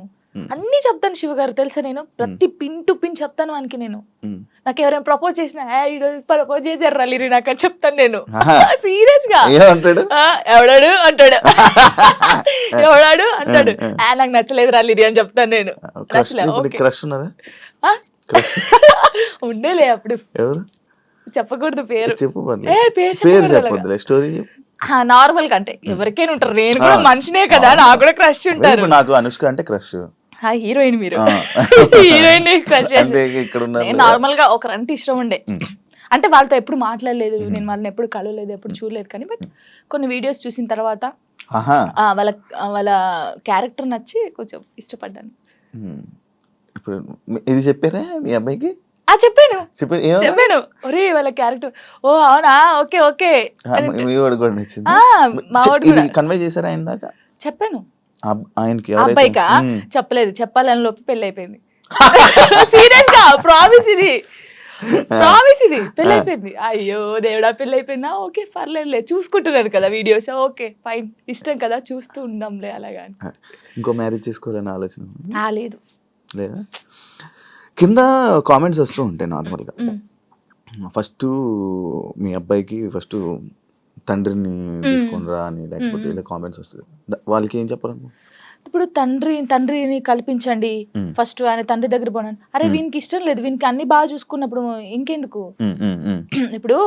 అన్నీ చెప్తాను శివ గారు తెలుసా. నేను ప్రతి పిన్ టు పిన్ చెప్తాను వానికి. నేను నాకు ఎవరైనా ప్రపోజ్ చేసినా ప్రపోజ్ చేశారు లిరి నాకు అని చెప్తాను నేను సీరియస్ గా. ఎవడాడు అంటాడు, ఎవడాడు అంటాడు, నాకు నచ్చలేదు లిరి అని చెప్తాను నేను. ఉండేలే అప్పుడు, చెప్పకూడదు పేరు. నార్మల్ గా అంటే ఎవరికైనా ఉంటారు, నేను కూడా మనిషినే కదా, నాకు కూడా క్రష్ ఉంటారు. నాకు అనుష్క అంటే క్రష్. హీరోయిన్ మీరు హీరోయిన్ నార్మల్ గా ఒకరంటే ఇష్టం ఉండే. అంటే వాళ్ళతో ఎప్పుడు మాట్లాడలేదు, నేను వాళ్ళని ఎప్పుడు కలవలేదు, ఎప్పుడు చూడలేదు. కానీ బట్ కొన్ని వీడియోస్ చూసిన తర్వాత వాళ్ళ క్యారెక్టర్ నచ్చి కొంచెం ఇష్టపడ్డాను. ఇప్పుడు ఇది చెప్పారా మీ అబ్బాయికి? చెప్పాను. ఒరే వాళ్ళ క్యారెక్టర్, ఓ అవునా, ఓకే ఓకే. కన్వే చేశారా ఆయన దాకా? చెప్పాను. అబ్బాయికా? చెప్పలేదు, చెప్పాలని లోపు పెళ్లి అయిపోయింది. సీరియస్ గా ప్రామిస్, ఇది పెళ్లి అయిపోయింది. అయ్యో దేవుడా పెళ్లి అయిపోయిందా, ఓకే పర్లేదులే, చూసుకుంటున్నారు కదా వీడియోస్, ఓకే ఫైన్, ఇష్టం కదా చూస్తూ ఉందాంలే అలాగా. ఇంకో మ్యారేజ్ చేసుకోవాలని ఆలోచన లేదు లేదా? కింద కామెంట్స్ వస్తూ ఉంటాయి నార్మల్గా. ఫస్ట్ మీ అబ్బాయికి ఫస్ట్ తండ్రిని తీసుకునిరా అని, లేకపోతే ఇలా కామెంట్స్ వస్తుంది. వాళ్ళకి ఏం చెప్పాలనుకో? ఇప్పుడు తండ్రిని కల్పించండి ఫస్ట్, ఆయన తండ్రి దగ్గర పోనాను. అరే వీనికి ఇష్టం లేదు, వీనికి అన్ని బాగా చూసుకున్నప్పుడు ఇంకెందుకు? ఇప్పుడు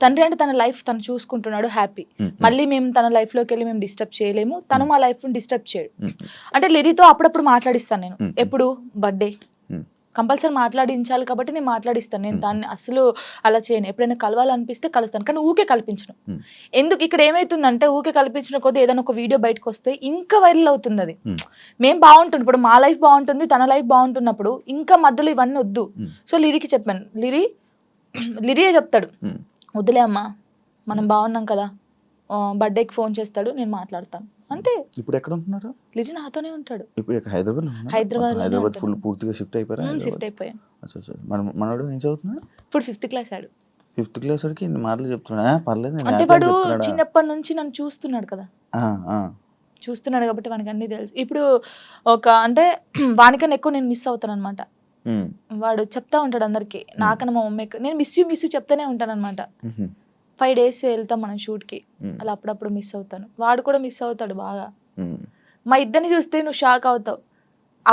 తండ్రి అంటే తన లైఫ్ తను చూసుకుంటున్నాడు, హ్యాపీ. మళ్ళీ మేము తన లైఫ్ లోకి వెళ్ళి మేము డిస్టర్బ్ చేయలేము, తను మా లైఫ్ డిస్టర్బ్ చేయడు. అంటే లిరితో అప్పుడప్పుడు మాట్లాడిస్తాను నేను. ఎప్పుడు బర్త్డే కంపల్సరీ మాట్లాడించాలి కాబట్టి నేను మాట్లాడిస్తాను. నేను దాన్ని అసలు అలా చేయను. ఎప్పుడైనా కలవాలనిపిస్తే కలుస్తాను, కానీ ఊకే కల్పించను. ఎందుకు ఇక్కడ ఏమైతుందంటే ఊకే కల్పించిన కొద్ది ఏదైనా ఒక వీడియో బయటకు వస్తే ఇంకా వైరల్ అవుతుంది. అది మేము బాగుంటుంది, ఇప్పుడు మా లైఫ్ బాగుంటుంది, తన లైఫ్ బాగుంటున్నప్పుడు ఇంకా మధ్యలో ఇవన్నీ వద్దు. సో లిరికి చెప్పాను, లిరియే చెప్తాడు, వద్దులే అమ్మా మనం బాగున్నాం కదా, బర్త్డేకి ఫోన్ చేస్తాడు, నేను మాట్లాడతాను అంతే. ఇప్పుడు ఎక్కడ ఉంటున్నారు? లిజి నాతోనే ఉంటాడు. ఇప్పుడు హైదరాబాద్ ఫుల్ పూర్తిగా షిఫ్ట్ అయిపోయారు? షిఫ్ట్ అయిపోయాను. మనోడు ఏం చదువుతున్నాడు? ఇప్పుడు 5th క్లాస్ ఆడు. 5th క్లాస్ వాడికి ఇన్ని మాటలు చెప్తున్నా? పర్లేదు. అంటే వాడు చిన్నప్పటి నుంచి నన్ను చూస్తున్నాడు కదా, చూస్తున్నాడు కాబట్టి వానికి అన్ని తెలుసు. ఇప్పుడు అంటే వానికన్నా ఎక్కువ నేను మిస్ అవుతాను అనమాట. వాడు చెప్తా ఉంటాడు అందరికి, నాకన్నా మా మమ్మీకి నేను మిస్ యూ చెప్తానే ఉంటాను అనమాట. 5 days వెళ్తాం మనం షూట్కి, అలా అప్పుడప్పుడు మిస్ అవుతాను. వాడు కూడా మిస్ అవుతాడు బాగా. మా ఇద్దరిని చూస్తే నువ్వు షాక్ అవుతావు.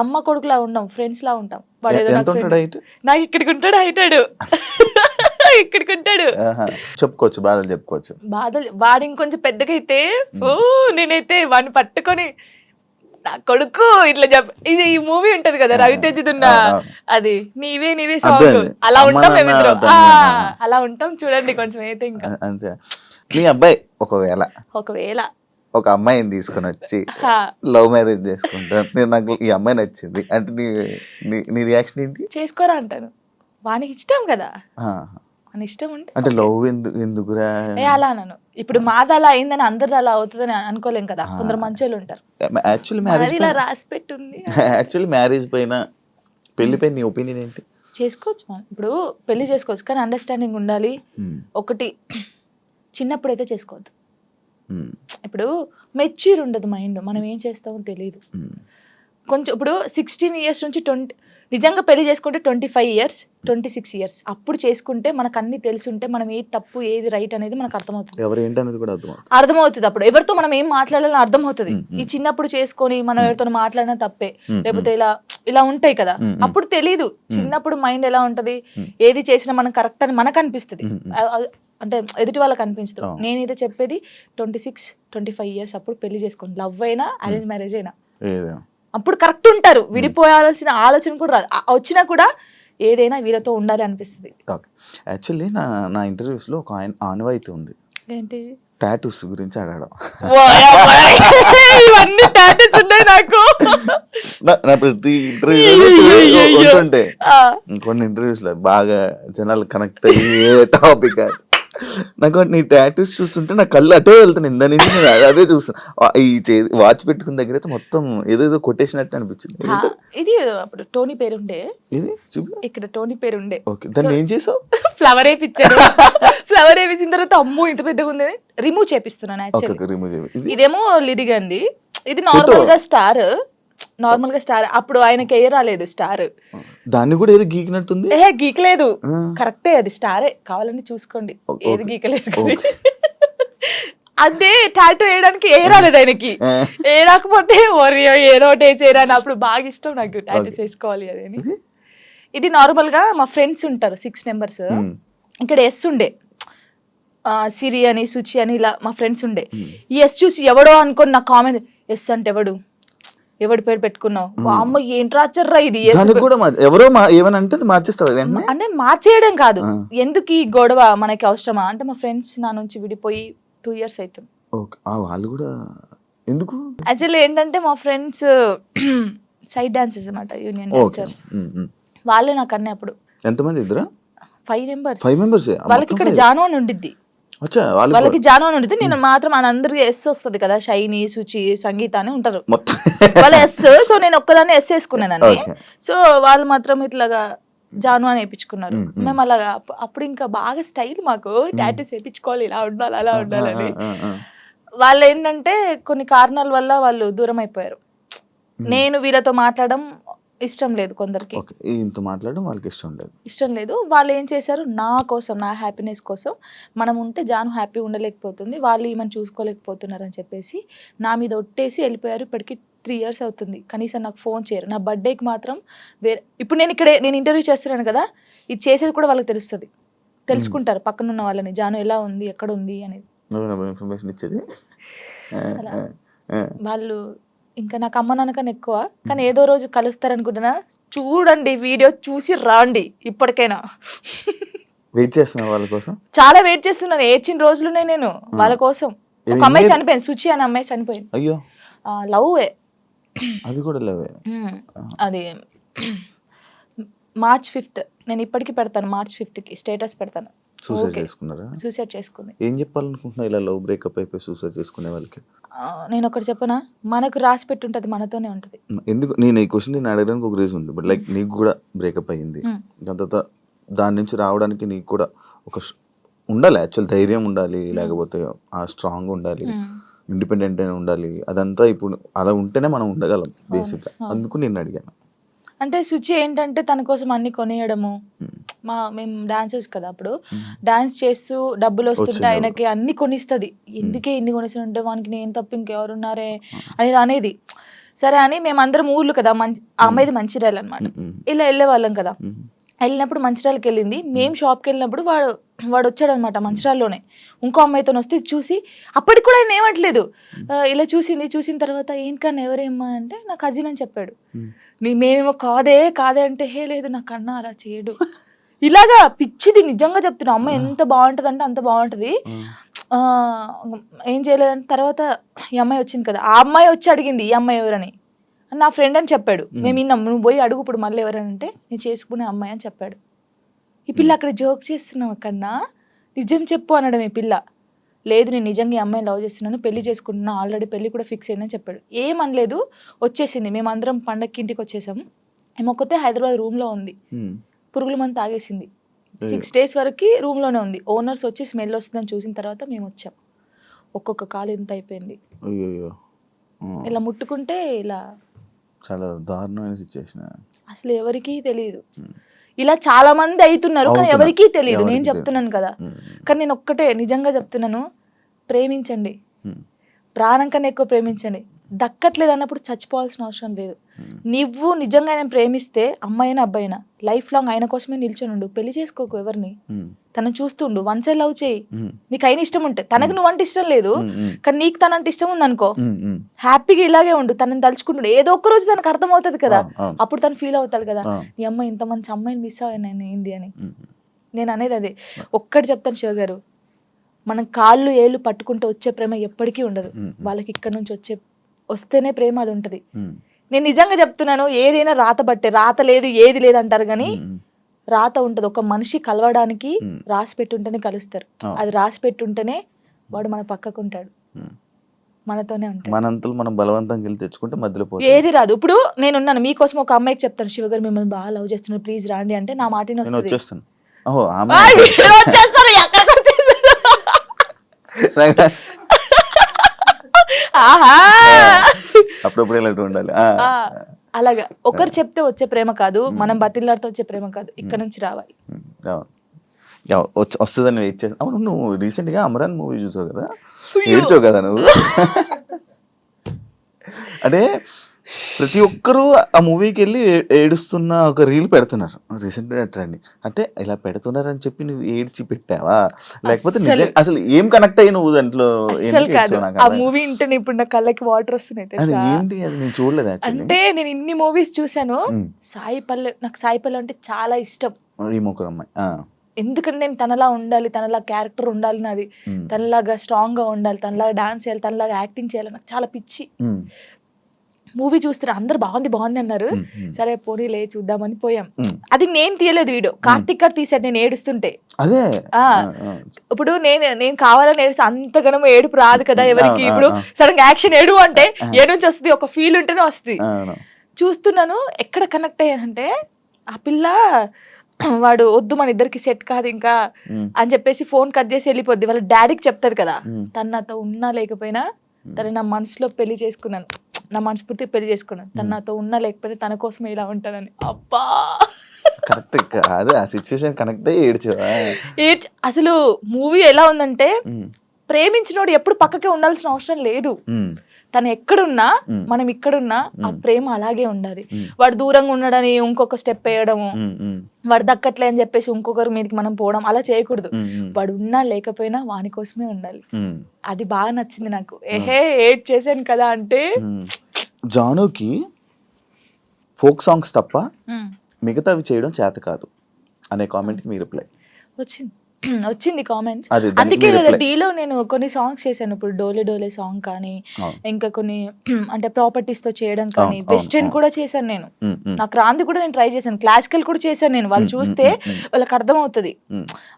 అమ్మ కొడుకులా ఉండం, ఫ్రెండ్స్ లా ఉంటాం. వాడు ఏదో నాకు ఇక్కడికి ఉంటాడు, హైటాడు ఇక్కడికి ఉంటాడు. చెప్పుకోవచ్చు బాధలు, చెప్పుకోవచ్చు బాధలు. వాడు ఇంకొంచెం పెద్దగా అయితే నేనైతే వాడిని పట్టుకొని నా కొడుకు ఇట్లా ఇది ఈ మూవీ ఉంటది కదా రవితేజదున్న, అది నీవే సాంగ్, అలా ఉంటాం మేమిద్దరం. అలా ఉంటాం చూడండి కొంచెం అయితే. ఇంకా అంతే. మీ అబ్బాయి ఒకవేళ ఒక అమ్మాయిని తీసుకుని వచ్చి లవ్ మ్యారేజ్ చేసుకుంటాను, నాకు ఈ అమ్మాయి నచ్చింది అంటే నీ రియాక్షన్ ఏంటి? చేసుకోరా అంటాను. వానికి ఇష్టం కదా, అని ఇష్టం ఉంటే అంటే లవ్ ఎందుకురా అలా అన్నాను. ఇప్పుడు మాది అలా అయిందని అందరిది అలా అవుతుందని అనుకోలేం కదా, కొందరు మంచోళ్ళు ఉంటారు. యాక్చువల్లీ మ్యారేజ్ పైన, పెళ్లి పైన నీ ఒపీనియన్ ఏంటి? చేసుకోవచ్చు ఇప్పుడు పెళ్లి చేసుకోవచ్చు, కానీ అండర్స్టాండింగ్ ఉండాలి. ఒకటి, చిన్నప్పుడైతే చేసుకోవద్దు. ఇప్పుడు మెచ్యూర్ ఉండదు మైండ్, మనం ఏం చేస్తామో తెలియదు. కొంచెం ఇప్పుడు 16 years నుంచి 20, నిజంగా పెళ్లి చేసుకుంటే 25 years 26 years అప్పుడు చేసుకుంటే మనకు అన్ని తెలుసుంటే మనం ఏది తప్పు ఏది రైట్ అనేది మనకు అర్థమవుతుంది. అర్థమవుతుంది అప్పుడు ఎవరితో మనం ఏం మాట్లాడాలని అర్థమవుతుంది. ఈ చిన్నప్పుడు చేసుకొని మనం ఎవరితో మాట్లాడినా తప్పే, లేకపోతే ఇలా ఉంటాయి కదా, అప్పుడు తెలీదు. చిన్నప్పుడు మైండ్ ఎలా ఉంటది, ఏది చేసినా మనం కరెక్ట్ అని మనకు అనిపిస్తుంది, అంటే ఎదుటి వాళ్ళకి అనిపించదు. నేనైతే చెప్పేది 26-25 years అప్పుడు పెళ్లి చేసుకోండి. లవ్ అయినా అరేంజ్ మ్యారేజ్ అయినా అప్పుడు కరెక్ట్ ఉంటారు, విడిపోయాల్సిన ఆలోచన కూడా రాదు. వచ్చినా కూడా ఏదైనా వీళ్ళతో ఉండాలి అనిపిస్తుంది. ఓకే. యాక్చువల్లీ నా ఇంటర్వ్యూస్లో ఒక ఆనవాయితీ ఉంది, ఏంటి టాటూస్ గురించి అడగడం. ఇవన్నీ టాటూస్ ఉన్నాయి నాకు. నా ప్రతి ఇంటర్వ్యూ ఉంటుంటే కొన్ని ఇంటర్వ్యూస్ లో బాగా జనాలు కనెక్ట్ అయ్యే టాపిక్ నాకు నీ టాటూస్ చూస్తుంటే నా కళ్ళు అటే వెళ్తాను, ఇందా నుంచి నేను అదే చూస్తాను. ఈ వాచ్ పెట్టుకున్న దగ్గర అయితే మొత్తం ఏదేదో కొట్టేసినట్టు అనిపించింది. ఇది అప్పుడు టోనీ పేరుండే, ఇది చూపి ఇక్కడ టోనీ పేరుండే. ఓకే, దాన్ని ఏం చేసావు? ఫ్లవర్ వేయించారు. ఫ్లవర్ వేయించిన తర్వాత అమ్మో ఇంత పెద్దగా ఉంది, రిమూవ్ చేపిస్తున్నాను. యాక్చువల్లీ ఇదేమో లిరిగంది, ఇది నార్మల్ గా స్టార్, నార్మల్ గా స్టార్. అప్పుడు ఆయనకి ఏ రాలేదు స్టార్, దాన్ని కూడా ఏదో గీకినట్టుంది. గీకలేదు, కరెక్టే, అది స్టారే, కావాలని చూసుకోండి, ఏది గీకలేదు. అదే టాటూ వేయడానికి ఏ రాలేదు ఆయనకి, ఏ రాకపోతే ఏదో ఒకటి వేసేరా అని. అప్పుడు బాగా ఇష్టం నాకు టాటూస్ వేసుకోవాలి అదేని. ఇది నార్మల్ గా మా ఫ్రెండ్స్ ఉంటారు 6 members, ఇక్కడ ఎస్ ఉండే, సిరి అని సుచి అని ఇలా మా ఫ్రెండ్స్ ఉండే. ఈ ఎస్ చూసి ఎవడో అనుకోని నా కామెంట్, ఎస్ అంటే ఎవడి పేరు పెట్టుకున్నావు, అమ్మ ఏంటి రాచర్రా ఇది, ఎవరో ఏమనంటే మార్చేస్తావు అంటే మార్చేయడం కాదు, ఎందుకు ఈ గొడవ మనకి అవసరమా అంటే, మా ఫ్రెండ్స్ నా నుంచి విడిపోయి 2 years అవుతుంది. వాళ్ళు కూడా ఎందుకు, యాక్చువల్లీ ఏంటంటే మా ఫ్రెండ్స్ సైడ్ డాన్సర్స్ అన్నమాట, యూనియన్ డాన్సర్స్. వాళ్ళే నాకు అన్నీ. అప్పుడు ఎంతమంది? ఇద్దరా? 5 members. వాళ్ళకి ఇక్కడ జాను అని ఉండిద్ది, వాళ్ళకి జాను అని ఉండిద్ది. నేను మాత్రం అందరికి ఎస్ వస్తుంది కదా, షైని, సుచి, సంగీత అని ఉంటారు వాళ్ళ ఎస్. సో నేను ఒక్కదాన్ని ఎస్ వేసుకునేదాన్ని. సో వాళ్ళు మాత్రం ఇట్లాగా జాను అని వేయించుకున్నారు. మేము అలాగా అప్పుడు ఇంకా బాగా స్టైల్ మాకు, టాటూస్ వేయించుకోవాలి, ఇలా ఉండాలి అలా ఉండాలని. వాళ్ళు ఏంటంటే కొన్ని కారణాల వల్ల వాళ్ళు దూరం అయిపోయారు. నేను వీళ్ళతో మాట్లాడడం ఇష్టం లేదు కొందరికి, ఇంత మాట్లాడడం వాళ్ళకి ఇష్టం లేదు. వాళ్ళు ఏం చేశారు, నా కోసం, నా హ్యాపీనెస్ కోసం, మనం ఉంటే జాను హ్యాపీ ఉండలేకపోతుంది, వాళ్ళు ఈమెను చూసుకోలేకపోతున్నారు అని చెప్పేసి నా మీద ఒట్టేసి వెళ్ళిపోయారు. ఇప్పటికి 3 years అవుతుంది, కనీసం నాకు ఫోన్ చేయరు. నా బర్త్డేకి మాత్రం ఇప్పుడు నేను ఇంటర్వ్యూ చేస్తున్నాను కదా, ఇది చేసేది కూడా వాళ్ళకి తెలుసుకుంటారు పక్కన ఉన్న వాళ్ళని, జాను ఎలా ఉంది, ఎక్కడ ఉంది అనేది ఇన్ఫర్మేషన్ ఇచ్చేది వాళ్ళు. ఇంకా నాకు అమ్మ నాన్న కన్నా ఎక్కువ, కానీ ఏదో రోజు కలుస్తారనుకుంటున్నా. చూడండి, వీడియో చూసి రాండి. ఇప్పటికైనా వెయిట్ చేస్తున్నా వాళ్ళ కోసం, చాలా వెయిట్ చేస్తున్నాను. ఏడ్చిన రోజులునే నేను వాళ్ళ కోసం. ఒక అమ్మాయి చనిపోయింది, సుచి అనే అమ్మాయి చనిపోయింది. అయ్యో, లవ్వే, అది కూడా లవ్వే. అది March 5th, నేను ఇప్పటికీ పెడతాను, March 5th స్టేటస్ పెడతాను. సూసైడ్ చేసుకుంది. ఏం చెప్పాలనుకుంటున్నా ఇలా లవ్ బ్రేకప్ అయిపోయి సూసైడ్ చేసుకునే వాళ్ళకి? నేను ఒకటి చెప్పనా, మనకు రాసి పెట్టి ఉంటుంది, మనతోనే ఉంటుంది. ఎందుకు నేను ఈ క్వశ్చన్ నేను అడగడానికి ఒక రీజన్ ఉంది. బట్ లైక్ నీకు కూడా బ్రేకప్ అయ్యింది, దాని తర్వాత దాని నుంచి రావడానికి నీకు కూడా ఒక ఉండాలి, యాక్చువల్ ధైర్యం ఉండాలి, లేకపోతే ఆ స్ట్రాంగ్ ఉండాలి, ఇండిపెండెంట్ అయినా ఉండాలి. అదంతా ఇప్పుడు అలా ఉంటేనే మనం ఉండగలం బేసిక్గా. అందుకు నేను అడిగాను. అంటే సుచి ఏంటంటే తన కోసం అన్ని కొనియడము, మేము డాన్సర్స్ కదా, అప్పుడు డాన్స్ చేస్తూ డబ్బులు వస్తుంటే ఆయనకి అన్ని కొనిస్తుంది. ఎందుకే ఇన్ని కొనిస్తుంటే, వానికి నేను తప్ప ఇంకెవరున్నారే అనేది. సరే అని మేమందరం ఊర్లు కదా, ఆ అమ్మాయిది మంచిర్యాల అనమాట, ఇలా వెళ్ళే వాళ్ళం కదా. వెళ్ళినప్పుడు మంచిర్యాలకి వెళ్ళింది. మేము షాప్కి వెళ్ళినప్పుడు వాడు వచ్చాడనమాట మంచిర్యాలలోనే, ఇంకో అమ్మాయితో వస్తే చూసి, అప్పటికి కూడా ఆయన ఏమట్లేదు, ఇలా చూసిన తర్వాత ఏంటన్నా ఎవరేమ్మా అంటే నా కజిన్ అని చెప్పాడు. మేమేమో కాదే అంటే, హే లేదు నా కన్నా అలా చేయడు, ఇలాగా పిచ్చిది. నిజంగా చెప్తున్నా, అమ్మ ఎంత బాగుంటుంది అంటే అంత బాగుంటుంది. ఏం చేయలేదంటే తర్వాత ఈ అమ్మాయి వచ్చింది కదా, ఆ అమ్మాయి వచ్చి అడిగింది ఈ అమ్మాయి ఎవరని, నా ఫ్రెండ్ అని చెప్పాడు. మేము విన్నాం, నువ్వు పోయి అడుగు ఇప్పుడు మళ్ళీ ఎవరంటే నేను చేసుకునే అమ్మాయి అని చెప్పాడు. ఈ పిల్ల అక్కడ జోక్ చేస్తున్నావు కన్నా, నిజం చెప్పు అనడం. ఈ పిల్ల లేదు నేను నిజంగా ఈ అమ్మాయిని లవ్ చేస్తున్నాను, పెళ్లి చేసుకుంటున్నా, ఆల్రెడీ పెళ్లి కూడా ఫిక్స్ అయిందని చెప్పాడు. ఏమనలేదు, వచ్చేసింది. మేమందరం పండగకి ఇంటికి వచ్చేసాము. ఏమొక్కతే హైదరాబాద్ రూమ్లో ఉంది, పురుగుల మందు తాగేసింది. 6 days వరకు రూమ్లోనే ఉంది. ఓనర్స్ వచ్చి స్మెల్ వస్తుందని చూసిన తర్వాత మేము వచ్చాం. ఒక్కొక్క కాలు ఎంత అయిపోయింది, ఇలా ముట్టుకుంటే ఇలా. చాలా దారుణమైన సిచ్యువేషన్. అసలు ఎవరికీ తెలియదు. ఇలా చాలా మంది అవుతున్నారు కానీ ఎవరికీ తెలియదు. నేను చెప్తున్నాను కదా, కానీ నేను ఒక్కటే నిజంగా చెప్తున్నాను, ప్రేమించండి, ప్రాణం కన్నా ఎక్కువ ప్రేమించండి. దక్కట్లేదు అన్నప్పుడు చచ్చిపోవాల్సిన అవసరం లేదు. నువ్వు నిజంగా ఆయన ప్రేమిస్తే అమ్మాయినా అబ్బాయినా లైఫ్ లాంగ్ ఆయన కోసమే నిల్చొని ఉండు. పెళ్లి చేసుకోకు ఎవరిని, తనని చూస్తుండు, వన్ సైడ్ లవ్ చేయి. నీకు అయిన ఇష్టం ఉంటే, తనకు నువ్వంటే ఇష్టం లేదు కానీ నీకు తనంటే ఇష్టం ఉంది అనుకో, హ్యాపీగా ఇలాగే ఉండు. తనని తలుచుకుంటుండు, ఏదో ఒక్క రోజు తనకు అర్థం అవుతుంది కదా, అప్పుడు తను ఫీల్ అవుతాడు కదా, నీ అమ్మాయి ఇంత మంచి అమ్మాయిని మిస్ అయ్యాను ఏంది అని. నేను అనేది అదే ఒక్కటి చెప్తాను శివ గారు, మనం కాళ్ళు ఏళ్ళు పట్టుకుంటూ వచ్చే ప్రేమ ఎప్పటికీ ఉండదు. వాళ్ళకి ఇక్కడ నుంచి వస్తేనే ప్రేమ అది ఉంటది. నేను నిజంగా చెప్తున్నాను, ఏదైనా రాత బట్టే, రాత లేదు ఏది లేదు అంటారు కానీ రాత ఉంటది. ఒక మనిషి కలవడానికి రాసి పెట్టుంటేనే కలుస్తారు. అది రాసి పెట్టుంటేనే వాడు మన పక్కకుంటాడు, మనతోనే ఉంటాడు. మనంతలు మనం బలవంతంగా వెళ్ళి తెచ్చుకుంటే మధ్యలో ఏది రాదు. ఇప్పుడు నేనున్నాను మీకోసం, ఒక అమ్మాయికి చెప్తాను, శివ గారు మిమ్మల్ని బాగా లవ్ చేస్తున్నాను ప్లీజ్ రాండి అంటే నా మాట వచ్చేస్తాను. అప్పుడప్పుడు ఇలాంటి ఉండాలి. అలాగా ఒకరు చెప్తే వచ్చే ప్రేమ కాదు, మనం బతిల్లాడితే వచ్చే ప్రేమ కాదు, ఇక్కడ నుంచి రావాలి. వస్తుందని వెయిట్ చేస్తా. అవును, నువ్వు రీసెంట్ గా అమరాన్ మూవీ చూసావు కదా, ఏడ్చావు కదా నువ్వు. అంటే ప్రతి ఒక్కరూ ఆ మూవీకి వెళ్ళి ఏడుస్తున్న ఒక రీల్ పెడుతున్నారు రీసెంట్ ట్రెండ్. అంటే ఇలా పెడుతున్నారని చెప్పి నువ్వు ఏడ్చి పెట్టావా, లేకపోతే అసలు ఏం కనెక్ట్ అయ్యి నువ్వు దాంట్లో? ఆ మూవీ ఇంటే ఇప్పుడు నా కళ్ళకి వాటర్ వస్తున్నాయి. అది ఏంటి, అది నేను చూడలేదు. అంటే నేను ఇన్ని మూవీస్ చూసాను, నాకు సాయి పల్లవి అంటే చాలా ఇష్టం. ఈ ముగ్గురు అమ్మాయి ఎందుకంటే నేను తనలా ఉండాలి, తనలా క్యారెక్టర్ ఉండాలి నాది, తనలాగా స్ట్రాంగ్ గా ఉండాలి, తనలాగా డాన్స్ చేయాలి, తనలాగా యాక్టింగ్ చేయాలి, నాకు చాలా పిచ్చి. మూవీ చూస్తే అందరు బాగుంది బాగుంది అన్నారు, సరే పోనీ లే చూద్దామని పోయాం. అది నేను తీయలేదు వీడియో, కార్తిక్ గారు తీసాడు నేను ఏడుస్తుంటే. అదే ఇప్పుడు నేను కావాలని ఏడుస్తే అంతగానో ఏడుపు రాదు కదా ఎవరికి. ఇప్పుడు సడన్ యాక్షన్ ఏడు అంటే ఏ నుంచి వస్తుంది, ఒక ఫీల్ ఉంటేనే వస్తుంది. చూస్తున్నాను, ఎక్కడ కనెక్ట్ అయ్యానంటే ఆ పిల్ల వాడు వద్దు మన ఇద్దరికి సెట్ కాదు ఇంకా అని చెప్పేసి ఫోన్ కట్ చేసి వెళ్ళిపోద్ది. వాళ్ళ డాడీకి చెప్తాది కదా, తను నాతో ఉన్నా లేకపోయినా తను నా మనసులో పెళ్లి చేసుకున్నాను, నా మనస్ఫూర్తి పెళ్లి చేసుకున్నాను, తను నాతో ఉన్నా లేకపోయినా తన కోసమే ఇలా ఉంటానని. అబ్బా కరెక్ట్ అదే ఆ సిచ్యువేషన్ కనెక్ట్ అయ్యి ఏడ్చావా? అసలు మూవీ ఎలా ఉందంటే, ప్రేమించినోడు ఎప్పుడు పక్కకే ఉండాల్సిన అవసరం లేదు. తను ఎక్కడున్నా మనం ఇక్కడున్నా ఆ ప్రేమ అలాగే ఉండాలి. వాడు దూరంగా ఉన్నాడని ఇంకొక స్టెప్ వేయడము, వాడు దక్కట్లే అని చెప్పేసి ఇంకొకరి మీదకి మనం పోవడం అలా చేయకూడదు. వాడు ఉన్నా లేకపోయినా వాని కోసమే ఉండాలి. అది బాగా నచ్చింది నాకు. ఏడ్ చేశాను కదా అంటే, జానుకి ఫోక్ సాంగ్స్ తప్ప మిగతావి చేయడం చేత కాదు అనే కామెంట్కి మీ రిప్లై వచ్చింది కామెంట్స్. అందుకే డీలో నేను కొన్ని సాంగ్స్ చేశాను. ఇప్పుడు డోలే డోలే సాంగ్ కానీ, ఇంకా కొన్ని అంటే ప్రాపర్టీస్ తో చేయడం కానీ, వెస్టర్న్ కూడా చేశాను నేను. నాకు రాంది కూడా నేను ట్రై చేశాను, క్లాసికల్ కూడా చేశాను నేను. వాళ్ళు చూస్తే వాళ్ళకి అర్థం అవుతుంది.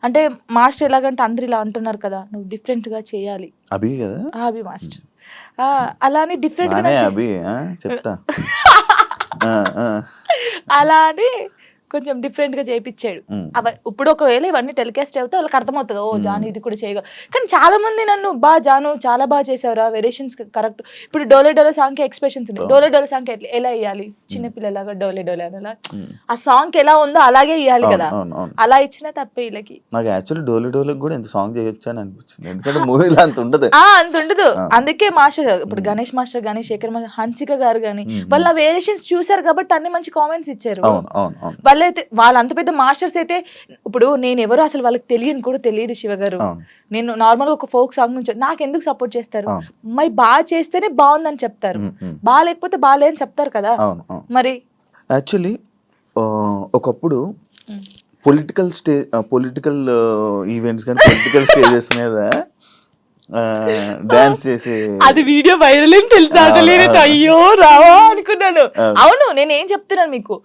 అంటే మాస్టర్ ఎలాగంటే అందరు ఇలా అంటున్నారు కదా, నువ్వు డిఫరెంట్ గా చేయాలి. అభి కదా, అభి మాస్టర్ అలానే డిఫరెంట్ గా చెప్తా అలా అని కొంచెం డిఫరెంట్ గా చేయించాడు. ఇప్పుడు ఒకవేళ ఇవన్నీ టెలికాస్ట్ అవుతే వాళ్ళకి అర్థమవుతుంది, ఓ జాను ఇది కూడా చేయగలరు. కానీ చాలా మంది నన్ను జాను చాలా బాగా చేసావురా, వేరియేషన్స్ కరెక్ట్. ఇప్పుడు డోలే డోలే సాంగ్ కి ఎక్స్ప్రెషన్స్ ఉన్నాయి, డోలే డోలే సాంగ్ ఎలా వేయాలి, చిన్నపిల్లలాగా డోలే డోలే అని ఆ సాంగ్ ఎలా ఉందో అలాగే ఇవ్వాలి కదా, అలా ఇచ్చినా తప్పే వీళ్ళకి. నాకు యాక్చువల్లీ డోలే డోలే కూడా ఎంత సాంగ్ చేయొచ్చు అని అనిపించింది, ఎందుకంటే మూవీలో అంత ఉండదు. అందుకే మాస్టర్ ఇప్పుడు గణేష్ మాస్టర్ గానీ, శేఖర్ మాస్టర్, హన్సిక గారు గానీ వాళ్ళ వేరియేషన్స్ చూసారు కాబట్టి అన్ని మంచి కామెంట్స్ ఇచ్చారు. వాళ్ళైతే వాళ్ళ అంత పెద్ద మాస్టర్స్ అయితే, ఇప్పుడు నేను ఎవరు అసలు వాళ్ళకి తెలియని కూడా తెలియదు శివ గారు. నేను నార్మల్ గా ఒక ఫోక్ సాంగ్ నుంచి నాకు ఎందుకు సపోర్ట్ చేస్తారు, మరి బాగా చేస్తేనే బాగుందని చెప్తారు, బాగా లేకపోతే బాగాలే అని చెప్తారు కదా. మరి యాక్చువల్లీ ఒకప్పుడు పొలిటికల్ ఈవెంట్స్ కానీ పొలిటికల్ స్టేజెస్ మీద డాన్స్ చేసి అది వీడియో వైరల్ అని తెలుసా, అయ్యో రావా అనుకున్నాను. అవును, నేను ఏం చెప్తున్నాను మీకు,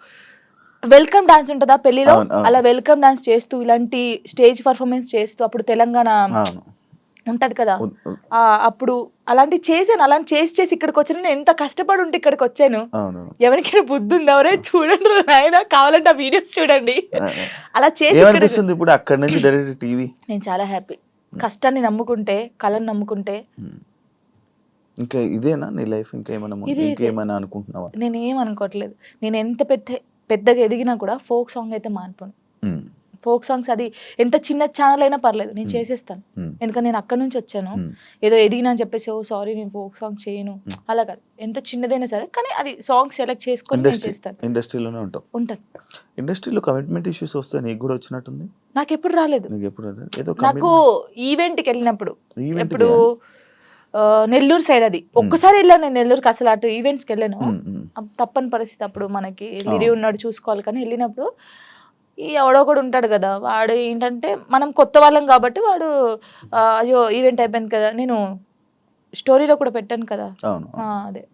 వెల్కమ్ డాన్స్ ఉంటుందా పెళ్లిలో, అలా వెల్కమ్ డాన్స్ చేస్తూ ఇలాంటి స్టేజ్ పర్ఫార్మెన్స్ చేస్తూ, అప్పుడు తెలంగాణ ఉంటది కదా, అప్పుడు అలాంటి చేశాను. అలాంటి చేసి ఇక్కడికి వచ్చాను. నేను ఎంత కష్టపడి ఉంటే ఇక్కడికి వచ్చాను. ఎవరికైనా బుద్ధి ఉందా, ఎవరే చూడండి నాయన, కావాలంటే ఆ వీడియోస్ చూడండి. అలా చేసి ఇప్పుడు అక్కడ నుంచి డైరెక్ట్ టీవీ. నేను చాలా హ్యాపీ. కష్టాన్ని నమ్ముకుంటే, కళను నమ్ముకుంటే. ఇంకా ఇదేనా నీ లైఫ్, ఇంకేమైనా అనుకుంటున్నావా? నేనేం అనుకోవట్లేదు. నేను ఎంత పెద్దగా ఎదిగినా కూడా ఫోక్ సాంగ్ అయితే మానిపోను. ఫోక్ సాంగ్స్ అది ఎంత చిన్న ఛానల్ అయినా పర్లేదు నేను చేసేస్తాను. ఎందుకంటే నేను అక్కడ నుంచి వచ్చాను. ఏదో ఎదిగినా అని చెప్పేసి ఓ సారీ నేను ఫోక్ సాంగ్ చేయను అలా కాదు. ఎంత చిన్నదైనా సరే కానీ అది సాంగ్ సెలెక్ట్ చేసుకొని నేను చేస్తాను. ఇండస్ట్రీలోనే ఉంటాను. ఇండస్ట్రీలో కమిట్మెంట్ ఇష్యూస్ వస్తే నీకు కూడా వచ్చినట్టుంది? నాకు ఎప్పుడు రాలేదు. ఏదో నాకు ఈవెంట్కి వెళ్ళినప్పుడు ఎప్పుడు నెల్లూరు సైడ్ అది ఒక్కసారి వెళ్ళాను నేను నెల్లూరుకి. అసలు అటు ఈవెంట్స్కి వెళ్ళాను. తప్పని పరిస్థితి అప్పుడు మనకి లిరి ఉన్నాడు చూసుకోవాలి. కానీ వెళ్ళినప్పుడు ఈ ఎవడో కూడా ఉంటాడు కదా, వాడు ఏంటంటే మనం కొత్త వాళ్ళం కాబట్టి వాడు అయ్యో ఈవెంట్ అయిపోయింది కదా, నేను స్టోరీలో కూడా పెట్టాను కదా అదే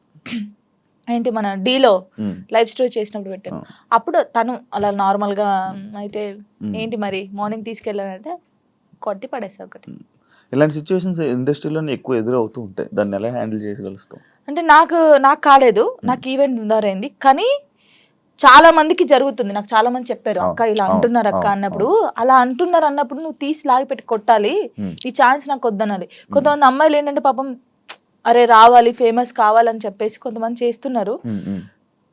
ఏంటి మన డీలో లైవ్ స్టోరీ చేసినప్పుడు పెట్టాను. అప్పుడు తను అలా నార్మల్గా అయితే ఏంటి మరి మార్నింగ్ తీసుకెళ్ళానంటే కొట్టి పడేసా ఒకటి. ఇలాంటి సిచ్యువేషన్స్ ఇండస్ట్రీలో ఎక్కువ ఎదురవుతూ ఉంటాయి. దాన్ని ఎలా హ్యాండిల్ చేయగలుగుతాం? అంటే నాకు కాలేదు, నాకు ఈవెంట్ ఉందారైంది కానీ చాలా మందికి జరుగుతుంది. నాకు చాలా మంది చెప్పారు అక్క ఇలా అంటున్నారు అక్క అన్నప్పుడు, అలా అంటున్నారు అన్నప్పుడు నువ్వు తీసి లాగి పెట్టి కొట్టాలి, ఈ ఛాన్స్ నాకు వద్దనాలి. కొంతమంది అమ్మాయిలు ఏంటంటే పాపం అరే రావాలి ఫేమస్ కావాలని చెప్పేసి కొంతమంది చేస్తున్నారు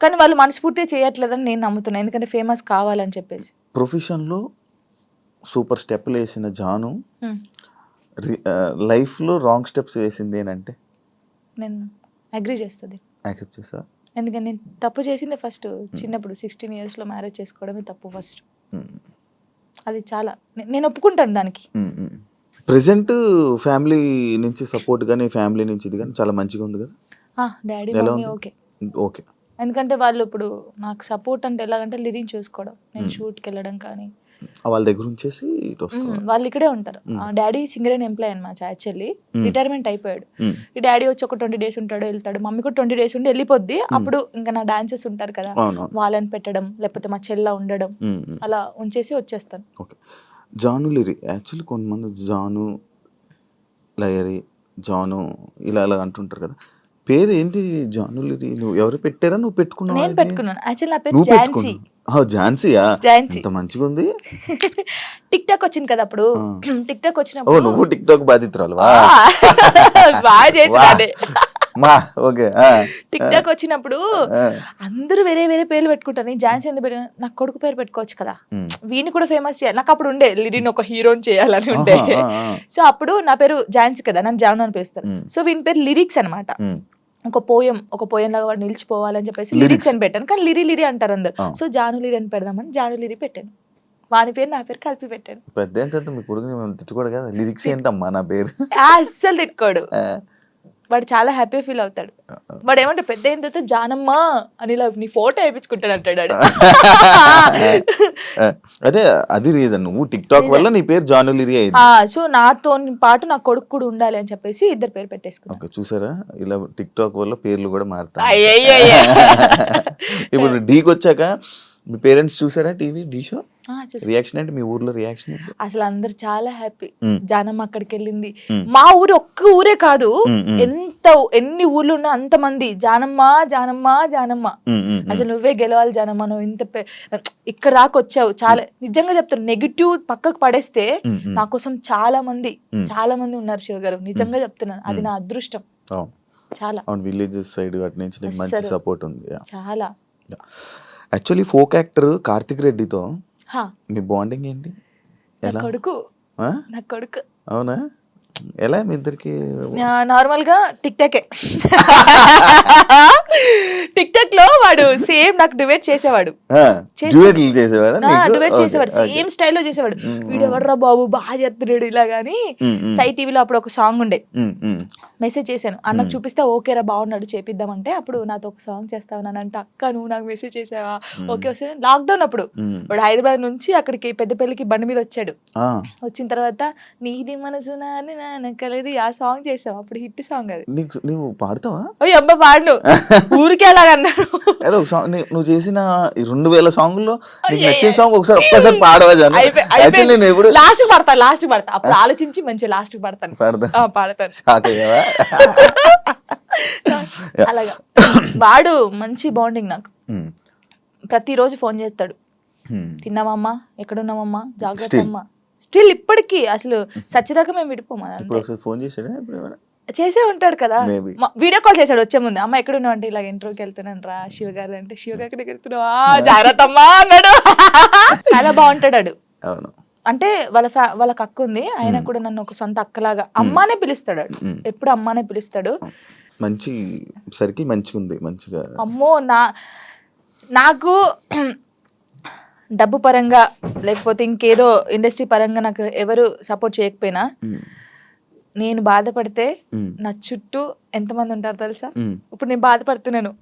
కానీ వాళ్ళు మనస్ఫూర్తిగా చేయట్లేదని నేను నమ్ముతున్నాను. ఎందుకంటే ఫేమస్ కావాలని చెప్పేసి. ప్రొఫెషన్లో సూపర్ స్టెప్లు వేసిన జాను లైఫ్లో రాంగ్ స్టెప్స్ వేసింది ఏంటంటే నేను అగ్రీ చేస్తుంది. యాక్సెప్ట్ చేసా. ఎందుకంటే నేను తప్పు చేసిందే ఫస్ట్. చిన్నప్పుడు 16 yearsలో మ్యారేజ్ చేసుకోవడమే తప్పు ఫస్ట్. అది చాలా నేను ఒప్పుకుంటాను దానికి. ప్రెసెంట్ ఫ్యామిలీ నుంచి సపోర్ట్ కానీ ఫ్యామిలీ నుంచి ఇది కానీ చాలా మంచిగా ఉంది కదా? Daddy mummy okay okay. ఎందుకంటే వాళ్ళు ఇప్పుడు నాకు సపోర్ట్ అంటే ఎలాగంటే లిరిక్ చూసుకోవడం, నేను షూట్కి వెళ్ళడం కానీ వాళ్ళ దగ్గర ఉంచేసి వాళ్ళు ఇక్కడే ఉంటారు. డాడీ సింగరేణి ఎంప్లాయ్ అనమాట యాక్చువల్లీ, రిటైర్మెంట్ అయిపోయాడు. ఈ డాడీ వచ్చి ఒక 20 days ఉంటాడు వెళ్తాడు, మమ్మీ కూడా 20 days ఉండి వెళ్ళిపోద్ది. అప్పుడు ఇంకా నా డాన్సెస్ ఉంటారు కదా వాళ్ళని పెట్టడం లేకపోతే మా చెల్ల ఉండడం అలా ఉంచేసి వచ్చేస్తాను. ఓకే. జాను లిరి యాక్చువల్లీ కొంతమంది జాను లయరి జాను ఇలా అలా అంటుంటారు కదా, పేరు ఏంటి జాను లిరి? నువ్వు ఎవరు పెట్టారా? నువ్వు పెట్టుకున్నావు? నేను పెట్టుకున్నాను. యాక్చువల్లీ నా పేరు ఝాన్సీ. ఝాన్సీయా? ఝాన్సీ. ఇంత మంచిగా ఉంది. టిక్ టాక్ వచ్చింది కదా అప్పుడు, టిక్ టాక్ వచ్చినప్పుడు నువ్వు టిక్ టాక్ బాధితురాలు బాగా చేసాడే. టిక్ టాక్ వచ్చినప్పుడు అందరూ వేరే వేరే పేర్లు పెట్టుకుంటారు. నేను ఝాన్సీ ఎందుకు పెట్టాను? నాకు కొడుకు పేరు పెట్టుకోవచ్చు కదా, వీని కూడా ఫేమస్ చేయాలి. నాకు అప్పుడు ఉండే లిరిని ఒక హీరోని చేయాలని ఉండే. సో అప్పుడు నా పేరు ఝాన్సీ కదా, నన్ను జాను అని పిలుస్తారు. సో వీని పేరు లిరిక్స్ అనమాట. ఒక పోయం లాగా వాడు నిలిచిపోవాలని చెప్పేసి లిరిక్స్ అని పెట్టాను. కానీ లిరి అంటారు అందరు. సో జాను లిరి అని పెడదామని జాను లిరి పెట్టాను. వాని పేరు నా పేరు కలిపి పెట్టాను. పెద్ద మీ కొడుకుని తిట్టుకోడు కదా, లిరిక్స్ ఏంటమ్మా నా పేరు అస్సలు తిట్టుకోడు. వాడు చాలా హ్యాపీ ఫీల్ అవుతాడు. వాడు ఏమంటే పెద్ద అయిన తర్వాత జానమ్మా అని ఇలా నీ ఫోటో వేయించుకుంటాడు అంటాడు. అదే అది రీజన్, నువ్వు టిక్ టాక్ వల్ల నీ పేరు జాను లిరి అయింది. సో నాతో పాటు నా కొడుకు కూడా ఉండాలి అని చెప్పేసి ఇద్దరు పేరు పెట్టేసుకున్నాను. ఓకే, చూసారా ఇలా టిక్ టాక్ వల్ల పేర్లు కూడా మారుతాయి. ఇప్పుడు డీకి వచ్చాక మీ పేరెంట్స్ చూసారా టీవీ డీ షో? రియాక్షన్ ఏంటి? మీ ఊర్లో రియాక్షన్ ఏంటి? అసలు అందరు చాలా హ్యాపీ. జానమ్మ అక్కడికి వెళ్ళింది. మా ఊరు ఒక్క ఊరే కాదు, ఎన్ని ఊర్లు ఉన్నా అంత మంది జానమ్మ జానమ్మ జానమ్మ, అసలు నువ్వే గెలవాలి జానమ్మ, నువ్వు ఇంత ఇక్కడ దాకా వచ్చావు. చాలా నిజంగా చెప్తాను, నెగిటివ్ పక్కకు పడేస్తే నా కోసం చాలా మంది ఉన్నారు శివ గారు. నిజంగా చెప్తున్నాను, అది నా అదృష్టం. చాలా విలేజెస్ సైడ్ అటు నుంచి మంచి సపోర్ట్ ఉంది. చాలా. యాక్చువల్లీ ఫోక్ యాక్టర్ కార్తిక్ రెడ్డితో మీ బాండింగ్ ఏంటి? నా కొడుకు. అవునా? ఎలా మీ ఇద్దరికి? నార్మల్ గా టిక్ టాక్ లో వాడు సేమ్ నాకు డిబేట్ చేసేవాడు. సేమ్ స్టైల్లో చేసేవాడు. వీడు ఎవర్రా బాబు బాగా చేస్తున్నాడు ఇలా గానీ. సై టీవీలో అప్పుడు ఒక సాంగ్ ఉండే, మెసేజ్ చేశాను అన్నకు చూపిస్తే ఓకేరా బాగున్నాడు చేపిద్దామంటే, అప్పుడు నాతో ఒక సాంగ్ చేస్తావనంటే అక్క నువ్వు నాకు మెసేజ్ చేసావా? ఓకే వస్తే లాక్డౌన్ అప్పుడు వాడు హైదరాబాద్ నుంచి అక్కడికి పెద్దపల్లికి బండి మీద వచ్చాడు. వచ్చిన తర్వాత నీది మనసు నానకలేదు ఆ సాంగ్ చేసావు, అప్పుడు హిట్ సాంగ్ అది. నువ్వు పాడతావా? ఓ అబ్బా పాడను, ఊరికే అలాగన్నాను. నువ్వు చేసిన 2000 సాంగ్లో నచ్చిన సాంగ్ ఒక్కసారి పాడవా? లాస్ట్ పడతా అప్పుడు ఆలోచించి మంచి లాస్ట్ పడతాను. అలాగా వాడు మంచి బాండింగ్ నాకు. ప్రతిరోజు ఫోన్ చేస్తాడు, తిన్నామమ్మా, ఎక్కడున్నామమ్మా, జాగ్రత్త అమ్మా. స్టిల్ ఇప్పటికీ అసలు సచ్చిదాకా మేము విడిపోమా. చేసే ఉంటాడు కదా, వీడియో కాల్ చేశాడు వచ్చే ముందు, అమ్మ ఎక్కడ ఉన్నావు అంటే ఇలాగ ఇంటర్వ్యూకి వెళ్తున్నాను రా శివ గారు అంటే, శివ గారికి వెళ్తున్నావా జాగ్రత్త అమ్మా అన్నాడు. చాలా బాగుంటాడు. అవును. అంటే వాళ్ళకి అక్క ఉంది, ఆయన కూడా నన్ను ఒక సొంత అక్కలాగా అమ్మానే పిలుస్తాడు, ఎప్పుడు అమ్మానే పిలుస్తాడు. మంచి సర్కిల్ మంచిగా ఉంది, మంచిగా. అమ్మో నాకు డబ్బు పరంగా లేకపోతే ఇంకేదో ఇండస్ట్రీ పరంగా నాకు ఎవరు సపోర్ట్ చేయకపోయినా, నేను బాధపడితే నా చుట్టూ ఎంతమంది ఉంటారు తెలుసా? ఇప్పుడు నేను బాధపడుతున్నాను,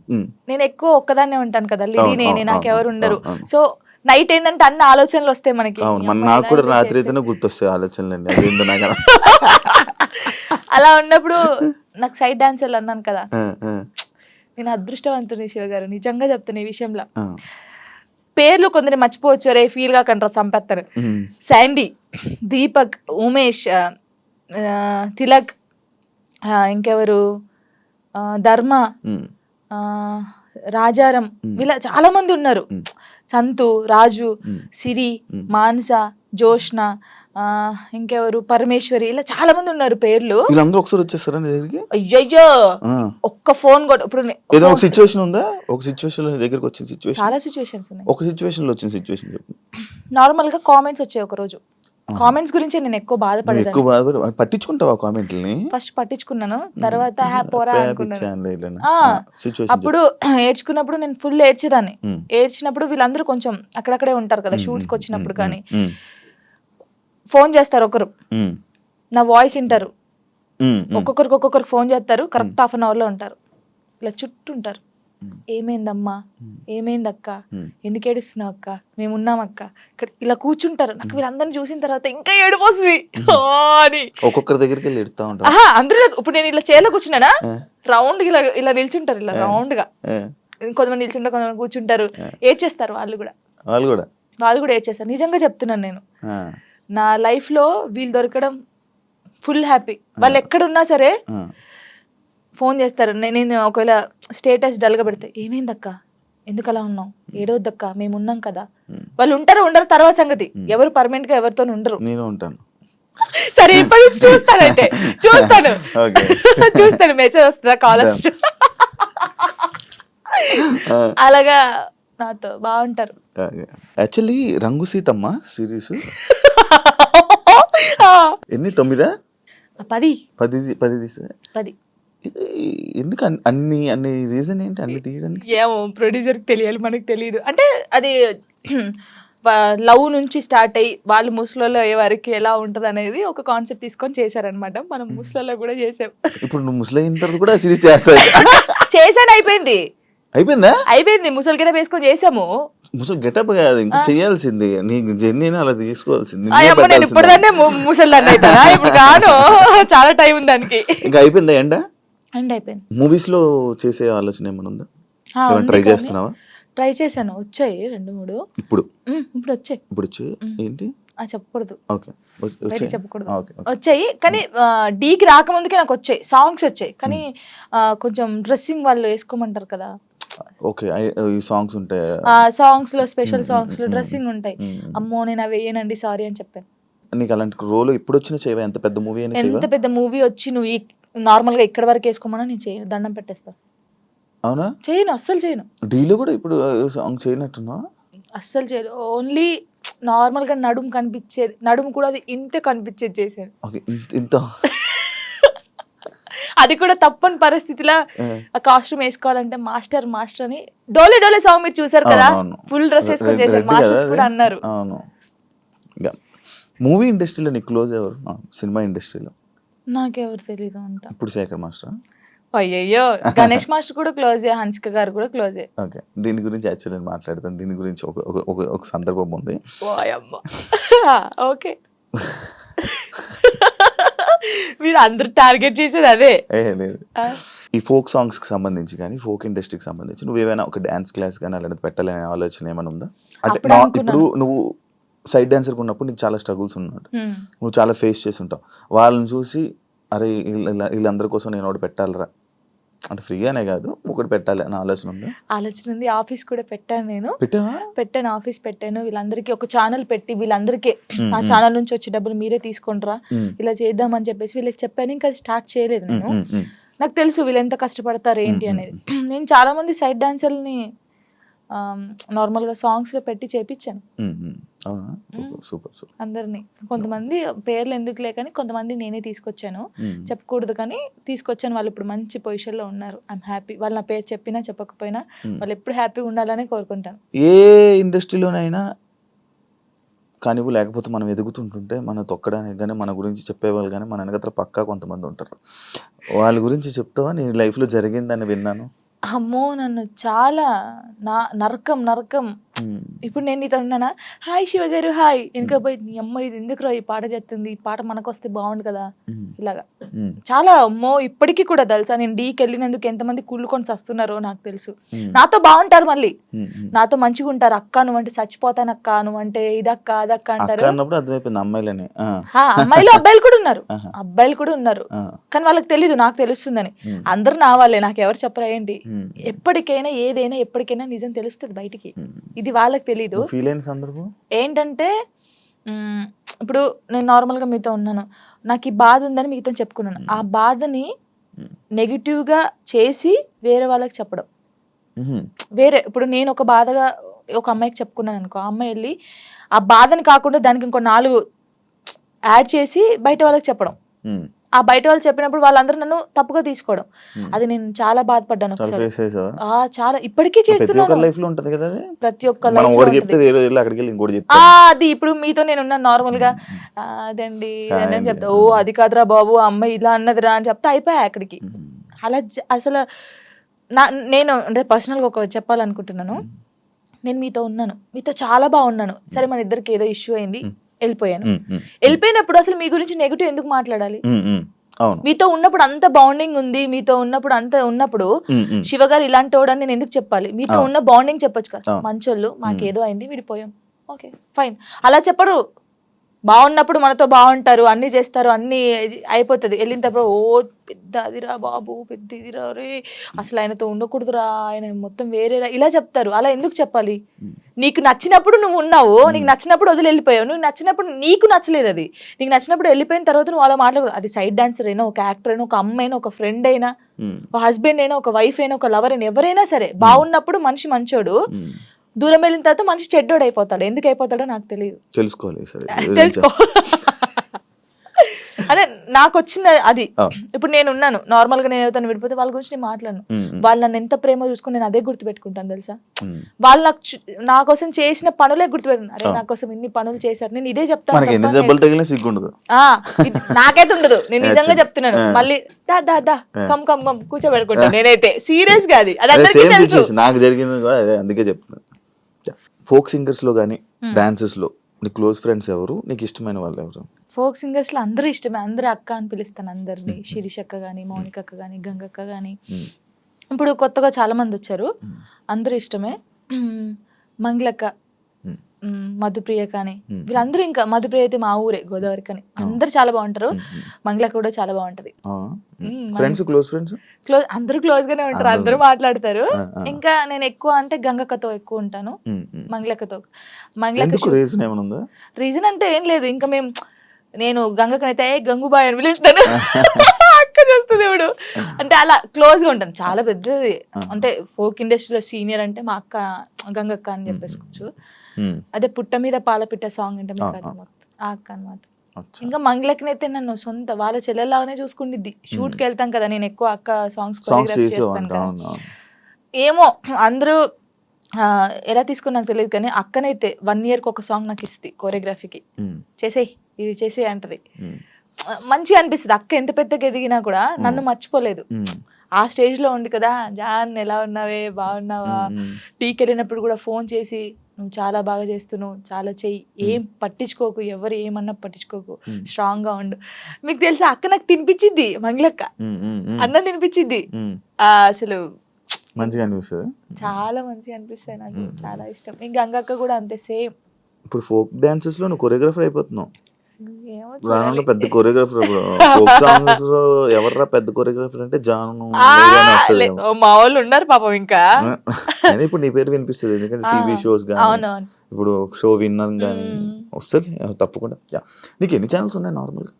నేను ఎక్కువ ఒక్కదాన్నే ఉంటాను కదా, లిరి నేనే, నాకెవరు ఉండరు. సో నైట్ ఏంటంటే అన్ని ఆలోచనలు వస్తాయి మనకి. నాకు కూడా రాత్రి అయితేనే గుర్తొస్తాయి ఆలోచనలు. అలా ఉన్నప్పుడు నాకు సైడ్ డాన్సర్లు అన్నాను కదా, నేను అదృష్టవంతుని శివ గారు, నిజంగా చెప్తాను ఈ విషయంలో. పేర్లు కొందరు మర్చిపోవచ్చు, రే ఫీల్ గా కంటారు, చంపేస్తారు. శాండీ, దీపక్, ఉమేష్, తిలక్, ఇంకెవరు, ధర్మ, రాజారం, వీళ్ళ చాలా మంది ఉన్నారు. సంతు, రాజు, సిరి, మానస, జోష్న, ఇంకెవరు, పరమేశ్వరి, ఇలా చాలా మంది ఉన్నారు పేర్లు. వీళ్ళందరూ ఒకసారి వచ్చేస్తారా నీ దగ్గరికి? అయ్యయ్యో, ఒక్క ఫోన్ కూడా. ఇప్పుడు ఏదో ఒక సిచ్యువేషన్ ఉందా, ఒక సిచ్యువేషన్ లో దగ్గరికి వచ్చిన సిచ్యువేషన్? చాలా సిచ్యువేషన్స్ ఉన్నాయి. ఒక సిచ్యువేషన్ లో వచ్చిన సిచ్యువేషన్ చెప్పు. నార్మల్ గా కామెంట్స్ వచ్చాయి ఒక రోజు, కామెంట్స్ గురించి నేను ఎక్కువ బాధపడేదాన్ని. పట్టించుకుంటావా కామెంట్లని? ఫస్ట్ పట్టించుకున్నాను, తర్వాత పోరా అనుకున్నాను. అప్పుడు ఏడ్చుకున్నప్పుడు నేను ఫుల్ ఏడ్చేదాన్ని. ఏడ్చినప్పుడు వీళ్ళందరూ కొంచెం అక్కడక్కడే ఉంటారు కదా షూట్స్ కి వచ్చినప్పుడు, కానీ ఫోన్ చేస్తారు ఒకరు, నా వాయిస్ వింటారు, ఒక్కొక్కరికి ఫోన్ చేస్తారు, కరెక్ట్ హాఫ్ అన్ అవర్ లో ఉంటారు, ఇలా చుట్టూ ఉంటారు. ఏమైందమ్మా, ఏమైందక్క, ఎందుకు ఏడుస్తున్నావు అక్క, మేము ఉన్నాం అక్క, ఇక్కడ ఇలా కూర్చుంటారు. నాకు వీళ్ళందరినీ చూసిన తర్వాత ఇంకా ఏడుపు వస్తుంది అని ఒక్కొక్కరి దగ్గరికి వెళ్ళి ఎడుతా ఉంటారు. అందరూ ఇప్పుడు నేను ఇలా చైర్లో కూర్చున్నానా, రౌండ్ ఇలా ఇలా నిల్చుంటారు, ఇలా రౌండ్ గా కొంతమంది నిల్చుంటారు, కొంతమంది కూర్చుంటారు, ఏడ్చేస్తారు. వాళ్ళు కూడా ఏడ్చేస్తారు. నిజంగా చెప్తున్నాను, నేను నా లైఫ్ లో వీళ్ళు దొరకడం ఫుల్ హ్యాపీ. వాళ్ళు ఎక్కడున్నా సరే ఫోన్ చేస్తారు. నేను ఒకవేళ స్టేటస్ డల్గా పెడితే, ఏమైందక్క, ఎందుకు అలా ఉన్నావు, ఏడవద్దక్క, మేము ఉన్నాం కదా. వాళ్ళు ఉండరు తర్వాత సంగతి, ఎవరు పర్మనెంట్ గా ఎవరితో ఉండరు. నేను ఉంటాను. సరే ఇప్పటి నుంచి చూస్తాను మెసేజ్ వస్తుందా, కాల్ వస్తుంది, అలాగా నాతో బాగుంటారు. యాక్చువల్లీ రంగు సీతమ్మ సిరీస్ ఎన్ని, 9? 10. ఎందుకు అన్ని రీజన్ ఏంటి అన్ని తీయడానికి? ఏమో ప్రొడ్యూసర్ కి తెలియాలి, మనకు తెలియదు. అంటే అది లవ్ నుంచి స్టార్ట్ అయ్యి వాళ్ళు ముసలిలో అయ్యే వారికి ఎలా ఉంటది అనేది ఒక కాన్సెప్ట్ తీసుకొని చేశారనమాట. మనం ముసలిలో కూడా చేసాం. ఇప్పుడు నువ్వు ముసలి అయిన తర్వాత కూడా సిరీస్ చేస్తావు? చేశాను, అయిపోయిందా? అయిపోయింది, ముసలి గెటప్ వేసుకొని చేసాము. ముసలి గెటప్ కాదు, ఇంకా చేయాల్సింది నీకు జర్నీని అలా తీసుకోవాల్సింది. నేను ఇప్పుడుదాన్నే ముసలిదాన్ని అవుతానా, ఇప్పుడు కాను, చాలా టైం ఉంది దానికి. ఇంకా అయిపోయిందా? అయిపోయింది. మూవీస్ లో చేసే ఆలోచన ఏమైనా ఉందా? ట్రై చేస్తున్నావా? ట్రై చేశాను, వచ్చాయి 2-3. ఇప్పుడు వచ్చాయి ఏంటి చెప్పకూడదు, చెప్పకూడదు. ఓకే. వచ్చాయి కానీ డీకి రాకముందుకే నాకు వచ్చాయి, సాంగ్స్ వచ్చాయి. కానీ కొంచెం డ్రెస్సింగ్ వాళ్ళు వేసుకోమంటారు కదా. ఓకే, ఈ సాంగ్స్ ఉంటాయి, సాంగ్స్ లో స్పెషల్ సాంగ్స్ లో డ్రెస్సింగ్ ఉంటాయి. అమ్మో నేను అవి వేయనండి, సారీ అని చెప్పాను. నీకు అలాంటి రోల్ ఇప్పుడు వచ్చిన చేయవా? ఎంత పెద్ద మూవీ అయినా, ఎంత పెద్ద మూవీ వచ్చి నువ్వు నార్మల్ గా ఇక్కడ వరకు వేసుకోమన్నా నేను చేయను, దండం పెట్టేస్తా. అవునా? చేయను, అస్సలు చేయను. డీలో కూడా ఇప్పుడు సాంగ్ చేయనట్టున్నా? అస్సలు చేయదు. ఓన్లీ నార్మల్ గా నడుము కనిపించేది, నడుము కూడా అది ఇంతే కనిపించేది చేశాను. ఇంత అది కూడా తప్పని పరిస్థితిలో ఆ కాస్ట్యూమ్ వేసుకోవాలంటే మాస్టర్ అని డోలే సాంగ్ మీరు చూసారు కదా, ఫుల్ డ్రెస్ వేసుకొని చేశారు, మాస్టర్స్ కూడా అన్నారు. మూవీ ఇండస్ట్రీలో నీకు క్లోజ్ ఎవరు? సినిమా ఇండస్ట్రీలో నాకెవరు తెలీదు అంత. ఇప్పుడు శేఖర్ మాస్టర్? అయ్యయ్యో, గణేష్ మాస్టర్ కూడా క్లోజే, హన్సిక గారు కూడా క్లోజే. ఓకే, దీని గురించి యాక్చువల్లీ నేను మాట్లాడతాను. దీని గురించి ఒక సందర్భం ఉంది. ఓకే, మీరు అందరు టార్గెట్ చేసేది అదే. లేదు, ఈ ఫోక్ సాంగ్స్ కి సంబంధించి కానీ ఫోక్ ఇండస్ట్రీకి సంబంధించి నువ్వు ఏమైనా ఒక డాన్స్ క్లాస్ కానీ అలాంటిది పెట్టాలనే ఆలోచన ఏమైనా ఉందా? అంటే ఇప్పుడు నువ్వు సైడ్ డాన్సర్ ఉన్నప్పుడు నీకు చాలా స్ట్రగుల్స్ ఉన్నాడు, నువ్వు చాలా ఫేస్ చేసి ఉంటావు. వాళ్ళని చూసి అరే వీళ్ళందరి కోసం నేను ఒకటి పెట్టాలరా, అంటే ఫ్రీగానే కాదు ఒకటి పెట్టాలి అని ఆలోచన ఉంది? ఆలోచన ఉంది. ఆఫీస్ కూడా పెట్టాను, నేను పెట్టాను, ఆఫీస్ పెట్టాను. వీళ్ళందరికీ ఒక ఛానల్ పెట్టి వీళ్ళందరికీ ఆ ఛానల్ నుంచి వచ్చే డబ్బులు మీరే తీసుకుంటారా, ఇలా చేద్దామని చెప్పేసి వీళ్ళకి చెప్పాను. ఇంకా అది స్టార్ట్ చేయలేదు నేను. నాకు తెలుసు వీళ్ళు ఎంత కష్టపడతారు ఏంటి అనేది. నేను చాలా మంది సైడ్ డాన్సర్ని నార్మల్గా సాంగ్స్లో పెట్టి చేపించాను. అవునా, సూపర్ సూపర్. అందరినీ. కొంతమంది పేర్లు ఎందుకులే కానీ కొంతమంది నేనే తీసుకొచ్చాను, చెప్పకూడదు కానీ తీసుకొచ్చాను. వాళ్ళు ఇప్పుడు మంచి పొజిషన్లో ఉన్నారు. I'm happy. వాళ్ళు నా పేరు చెప్పినా చెప్పకపోయినా వాళ్ళు ఎప్పుడు హ్యాపీగా ఉండాలని కోరుకుంటాను. ఏ ఇండస్ట్రీలోనైనా కానివ్వు, లేకపోతే మనం ఎదుగుతుంటుంటే మనం తొక్కడానికి కానీ మన గురించి చెప్పేవాళ్ళు కానీ మన వెనకతల పక్కా కొంతమంది ఉంటారు. వాళ్ళ గురించి చెప్తావా? నీ లైఫ్లో జరిగిందని విన్నాను. అమ్మో, నన్ను చాలా నరకం. ఇప్పుడు నేను నీతో ఉన్నానా, హాయ్ శివ గారు హాయ్, వెనక పోయి నీ అమ్మ ఇది ఎందుకు ఈ పాట చేస్తుంది, ఈ పాట మనకు వస్తే బాగుండు కదా, ఇలాగా చాలా. అమ్మో ఇప్పటికీ కూడా తెలుసా, నేను డీకి వెళ్ళినందుకు ఎంతమంది కుళ్ళుకొని వస్తున్నారో నాకు తెలుసు. నాతో బాగుంటారు, మళ్ళీ నాతో మంచిగా ఉంటారు. అక్క నువ్వంటే చచ్చిపోతాను, అక్క నువ్వంటే ఇదక్క అదక్క అంటారు. అమ్మాయిలు అబ్బాయిలు కూడా ఉన్నారు కానీ వాళ్ళకి తెలీదు, నాకు తెలుస్తుందని. అందరు నా వాళ్ళే, నాకు ఎవరు చెప్పరా ఏంటి. ఎప్పటికైనా ఏదైనా ఎప్పటికైనా నిజం తెలుస్తుంది బయటికి, ఇది వాళ్ళకి తెలీదు. ఏంటంటే ఇప్పుడు నేను నార్మల్గా మీతో ఉన్నాను, నాకు ఈ బాధ ఉందని మీతో చెప్పుకున్నాను. ఆ బాధని నెగిటివ్గా చేసి వేరే వాళ్ళకి చెప్పడం వేరే. ఇప్పుడు నేను ఒక బాధగా ఒక అమ్మాయికి చెప్పుకున్నాను అనుకో, ఆ అమ్మాయి వెళ్ళి ఆ బాధని కాకుండా దానికి ఇంకో 4 యాడ్ చేసి బయట వాళ్ళకి చెప్పడం. ఆ బయట వాళ్ళు చెప్పినప్పుడు వాళ్ళందరూ నన్ను తప్పుగా తీసుకోవడం, అది నేను చాలా బాధపడ్డాను. చాలా ఇప్పటికీ చేస్తున్నాను. ప్రతి ఒక్క అది ఇప్పుడు మీతో నేను ఉన్నాను నార్మల్ గా, అదండి అని చెప్తా, ఓ అది కాదురా బాబు అమ్మాయి ఇలా అన్నదిరా అని చెప్తా, అయిపోయా అక్కడికి. అలా అసలు నేను అంటే పర్సనల్గా ఒక చెప్పాలనుకుంటున్నాను. నేను మీతో ఉన్నాను, మీతో చాలా బాగున్నాను, సరే మన ఇద్దరికి ఏదో ఇష్యూ అయింది, వెళ్ళిపోయాను. వెళ్ళిపోయినప్పుడు అసలు మీ గురించి నెగిటివ్ ఎందుకు మాట్లాడాలి? మీతో ఉన్నప్పుడు అంత బాండింగ్ ఉంది, మీతో ఉన్నప్పుడు అంత ఉన్నప్పుడు శివ గారు ఇలాంటి వాడని నేను ఎందుకు చెప్పాలి? మీతో ఉన్న బాండింగ్ చెప్పొచ్చు కదా, మంచోళ్ళు మాకేదో అయింది విడిపోయాం, ఓకే ఫైన్. అలా చెప్పరు. బాగున్నప్పుడు మనతో బాగుంటారు, అన్ని చేస్తారు, అన్ని అయిపోతుంది. వెళ్ళినప్పుడు ఓ పెద్ద అదిరా బాబు, పెద్ద ఇదిరా రే, అసలు ఆయనతో ఉండకూడదురా, ఆయన మొత్తం వేరేరా, ఇలా చెప్తారు. అలా ఎందుకు చెప్పాలి? నీకు నచ్చినప్పుడు నువ్వు ఉన్నావు, నీకు నచ్చినప్పుడు వదిలి వెళ్ళిపోయావు. నువ్వు నచ్చినప్పుడు నీకు నచ్చలేదు, అది నీకు నచ్చినప్పుడు వెళ్ళిపోయిన తర్వాత నువ్వు అలా మాట్లాడదు. అది సైడ్ డాన్సర్ అయినా, ఒక యాక్టర్ అయినా, ఒక అమ్మాయి అయినా, ఒక ఫ్రెండ్ అయినా, ఒక హస్బెండ్ అయినా, ఒక వైఫ్ అయినా, ఒక లవర్ అయినా, ఎవరైనా సరే బాగున్నప్పుడు మనిషి మంచోడు, దూరం వెళ్ళిన తర్వాత మనిషి చెడ్డోడు అయిపోతాడు. ఎందుకు అయిపోతాడో నాకు తెలియదు, తెలుసుకో. అదే నాకు వచ్చిన అది. ఇప్పుడు నేను ఉన్నాను నార్మల్ గా, నేను ఎవరితో విడిపోతే వాళ్ళ గురించి నేను మాట్లాడను. వాళ్ళు నన్ను ఎంత ప్రేమ చూసుకుని నేను అదే గుర్తు పెట్టుకుంటాను తెలుసా. వాళ్ళు నా కోసం చేసిన పనులే గుర్తుపెట్టుకున్నాను. అరే నా కోసం ఇన్ని పనులు చేశారు, నేను ఇదే చెప్తాను. నాకైతే ఉండదు, నేను నిజంగా చెప్తున్నాను. మళ్ళీ దా కమ్ కమ్ కమ్ కూర్చోబెట్టుకుంటాను నేనైతే, సీరియస్ గా. అది అందరికీ తెలుసు. నాకు జరిగింది కూడా అదే, అందుకే చెప్తున్నాను. ఫోక్ సింగర్స్ లో కానీ డాన్సెస్ లో నీ క్లోజ్ ఫ్రెండ్స్ ఎవరు, నీకు ఇష్టమైన వాళ్ళు ఎవరు? ఫోక్ సింగర్స్ లో అందరూ ఇష్టమే, అందరూ అక్క అని పిలుస్తాను అందరినీ. శిరీష్ అక్క కానీ, మౌనిక అక్క కానీ, గంగక్క కానీ, ఇప్పుడు కొత్తగా చాలా మంది వచ్చారు, అందరూ ఇష్టమే. మంగళక్క, మధుప్రియ కానీ, వీళ్ళందరూ. ఇంకా మధుప్రియ అయితే మా ఊరే, గోదావరి కానీ. అందరు చాలా బాగుంటారు. మంగళక్క కూడా చాలా బాగుంటది. క్లోజ్ అందరూ క్లోజ్ గానే ఉంటారు, అందరూ మాట్లాడతారు. ఇంకా నేను ఎక్కువ అంటే గంగక్కతో ఎక్కువ ఉంటాను, మంగళక్కతో. రీజన్ అంటే ఏం లేదు, ఇంకా నేను గంగక్కనైతే గంగుబాయ్ అని పిలుస్తాను, అక్క చేస్తుంది ఇప్పుడు. అంటే అలా క్లోజ్ గా ఉంటాను, చాలా పెద్దది. అంటే ఫోక్ ఇండస్ట్రీలో సీనియర్ అంటే మా అక్క గంగక్క అని చెప్పేసుకోవచ్చు. అదే పుట్ట మీద పాలపిట్ట సాంగ్ అంటే ఆ అక్క అనమాట. ఇంకా మంగళక్కనైతే నన్ను సొంత వాళ్ళ చెల్లెలాగానే చూసుకుండిద్ది. షూట్ కి వెళ్తాం కదా, నేను ఎక్కువ అక్క సాంగ్స్ కొరియోగ్రాఫ్ చేస్తాను కదా. ఏమో అందరూ ఎలా తీసుకుని నాకు తెలియదు కానీ అక్కనైతే 1 year ఒక సాంగ్ నాకు ఇస్తుంది కొరియోగ్రఫీకి, చేసేయి ఇది చేసేయి అంటది. మంచిగా అనిపిస్తుంది. అక్క ఎంత పెద్దగా ఎదిగినా కూడా నన్ను మర్చిపోలేదు. ఆ స్టేజ్ లో ఉంది కదా, జాన్ ఎలా ఉన్నావే, బాగున్నావా, టీకి వెళ్ళినప్పుడు కూడా ఫోన్ చేసి నువ్వు చాలా బాగా చేస్తున్నావు, చాలా చెయ్యి, ఏం పట్టించుకోకు, ఎవరు ఏమన్నా పట్టించుకోకు, స్ట్రాంగ్ గా ఉండు. మీకు తెలుసా అక్క నాకు తినిపించింది, మంగళక్క అన్నం తినిపించింది. అసలు మంచిగా అనిపిస్తుంది, చాలా మంచిగా అనిపిస్తాయి, నాకు చాలా ఇష్టం. ఇంకా గంగక్క కూడా అంతే సేమ్. ఇప్పుడు ఫోక్ డాన్సెస్ లో నువ్వు కొరియోగ్రాఫర్ అయిపోతున్నావు, రానున్న పెద్ద కొరియోగ్రాఫర్. ఫోక్ సాంగ్స్ లో ఎవర్రా పెద్ద కొరియోగ్రాఫర్ అంటే జాను, మా వాళ్ళు ఉన్నారు పాపం. ఇంకా ఇప్పుడు నీ పేరు వినిపిస్తుంది, ఎందుకంటే టీవీ షోస్ కానీ, ఇప్పుడు షో విన్నర్ కానీ వస్తుంది తప్పకుండా. నీకు ఎన్ని ఛానల్స్ ఉన్నాయి నార్మల్?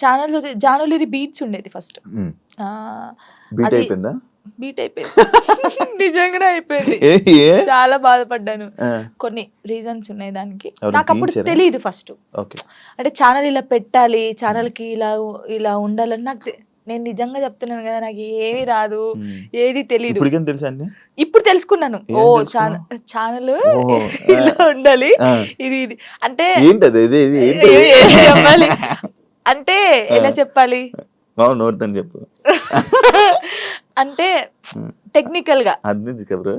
ఛానల్స్ జానులిరి బీట్స్ ఉండేది ఫస్ట్, బీట్ అయిపోయిందా? బీట్ అయిపోయింది. నిజంగానే అయిపోయింది. ఏ ఏ చాలా బాధపడ్డాను. ఆ, కొన్ని రీజన్స్ ఉన్నాయి దానికి. ఎవరు నాకు అప్పుడు తీయించారా? తెలియదు ఫస్ట్. ఓకే. అంటే ఛానల్ ఇలా పెట్టాలి, ఛానల్ కి ఇలా ఉండాలని నాకు నేను నిజంగా చెప్తున్నాను కదా, నాకు ఏమీ రాదు, ఏది తెలీదు. ఇప్పటికేం తెలుసా అండి? ఇప్పుడు తెలుసుకున్నాను. ఏం ఓ తెలుసుకున్నావు? ఛానల్ ఓహో, ఇలా ఉండాలి, ఆ. ఇది అంటే ఏంటది ఇది ఇది ఏంటి? ఏం చెప్పాలి అంటే ఎలా చెప్పాలి నోడుతాను చెప్పు. అంటే టెక్నికల్ గా అది కబరు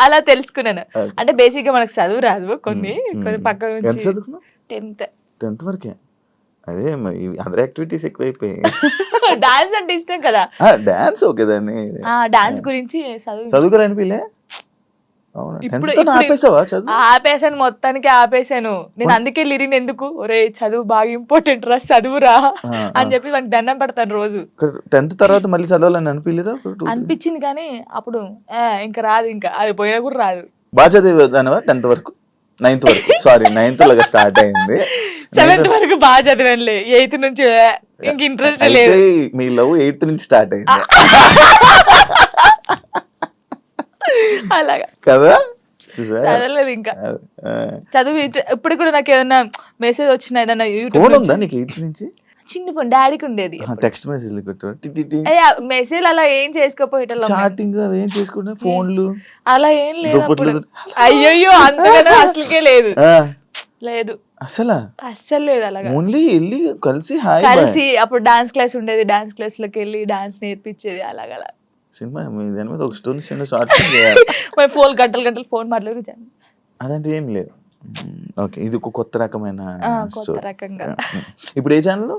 అలా తెలుసుకున్నాను. అంటే బేసిక్ గా మనకు చదువు రాదు, కొన్ని పక్కన ఎంత నుంచి చదువుకున్నావు? 10th వరకే. అదే మరి అదర్ యాక్టివిటీస్ ఎక్కువైపోయాయి. డాన్స్ అంటే ఇష్టం కదా, డాన్స్ ఓకే దాన్ని డాన్స్ గురించి చదువుకోలేనిపిలే. అవునా? ఇప్పుడు 10th ఆపేసావా చదువు? ఆపేసాను, మొత్తానికి ఆపేసాను. నేను అందుకే లిరిన్ ఎందుకు, ఒరే చదువు బాగా ఇంపార్టెంట్ రా, చదువురా అని చెప్పి వానికి దండం పెడతాను రోజు. 10th తర్వాత మళ్ళీ చదవాలని అనిపించలేదా? అనిపించింది కానీ అప్పుడు ఇంకా రాదు, ఇంకా అది పోయినా కూడా రాదు. బాగా చదివేదానివా 10th వరకు? 9th వరకు, సారీ 9th లాగా స్టార్ట్ అయింది. 7th వరకు బాగా చదివానులే, 8th నుంచి ఇంక ఇంట్రెస్ట్ లేదు. అయితే మీ లవ్ 8th నుంచి స్టార్ట్ అయింది అలాగా కదా? చూసా? చదవలేదు ఇంకా. చదువు ఇప్పుడు కూడా నాకు ఏదైనా మెసేజ్ వచ్చినా ఏదైనా ఫోన్ యూట్యూబ్ ఉందా నీకు 8th నుంచి? చిన్న ఫోన్ డాడీకి ఉండేది. టెక్స్ట్ మెసేజ్ మెసేజ్ అలా ఏం చేసుకోపోయేటోళ్ళం, చాటింగ్ ఏం చేసుకుంటే ఫోన్లు అలా ఏం లేదు దుప్పట్లు అప్పుడు. అయ్యయ్యో అంతగానో అసలుకే లేదు, ఆ, లేదు అసలా అస్సలు లేదు. అలాగా ఓన్లీ వెళ్ళి కలిసి హాయ్ కలిసి అప్పుడు డాన్స్ క్లాస్ ఉండేది, డాన్స్ క్లాస్ లోకి వెళ్ళి డాన్స్ నేర్పించేది. అలాగ సినిమా దాని మీద ఒక స్టోరీ చిన్న షార్ట్ చేయాలి. ఫోన్ గంటలు ఫోన్ మాట్లాడి అదంటే ఏం లేదు. ఓకే, ఇది ఒక కొత్త రకమైన కొత్త story. రకంగా. ఇప్పుడు ఏ ఛానల్?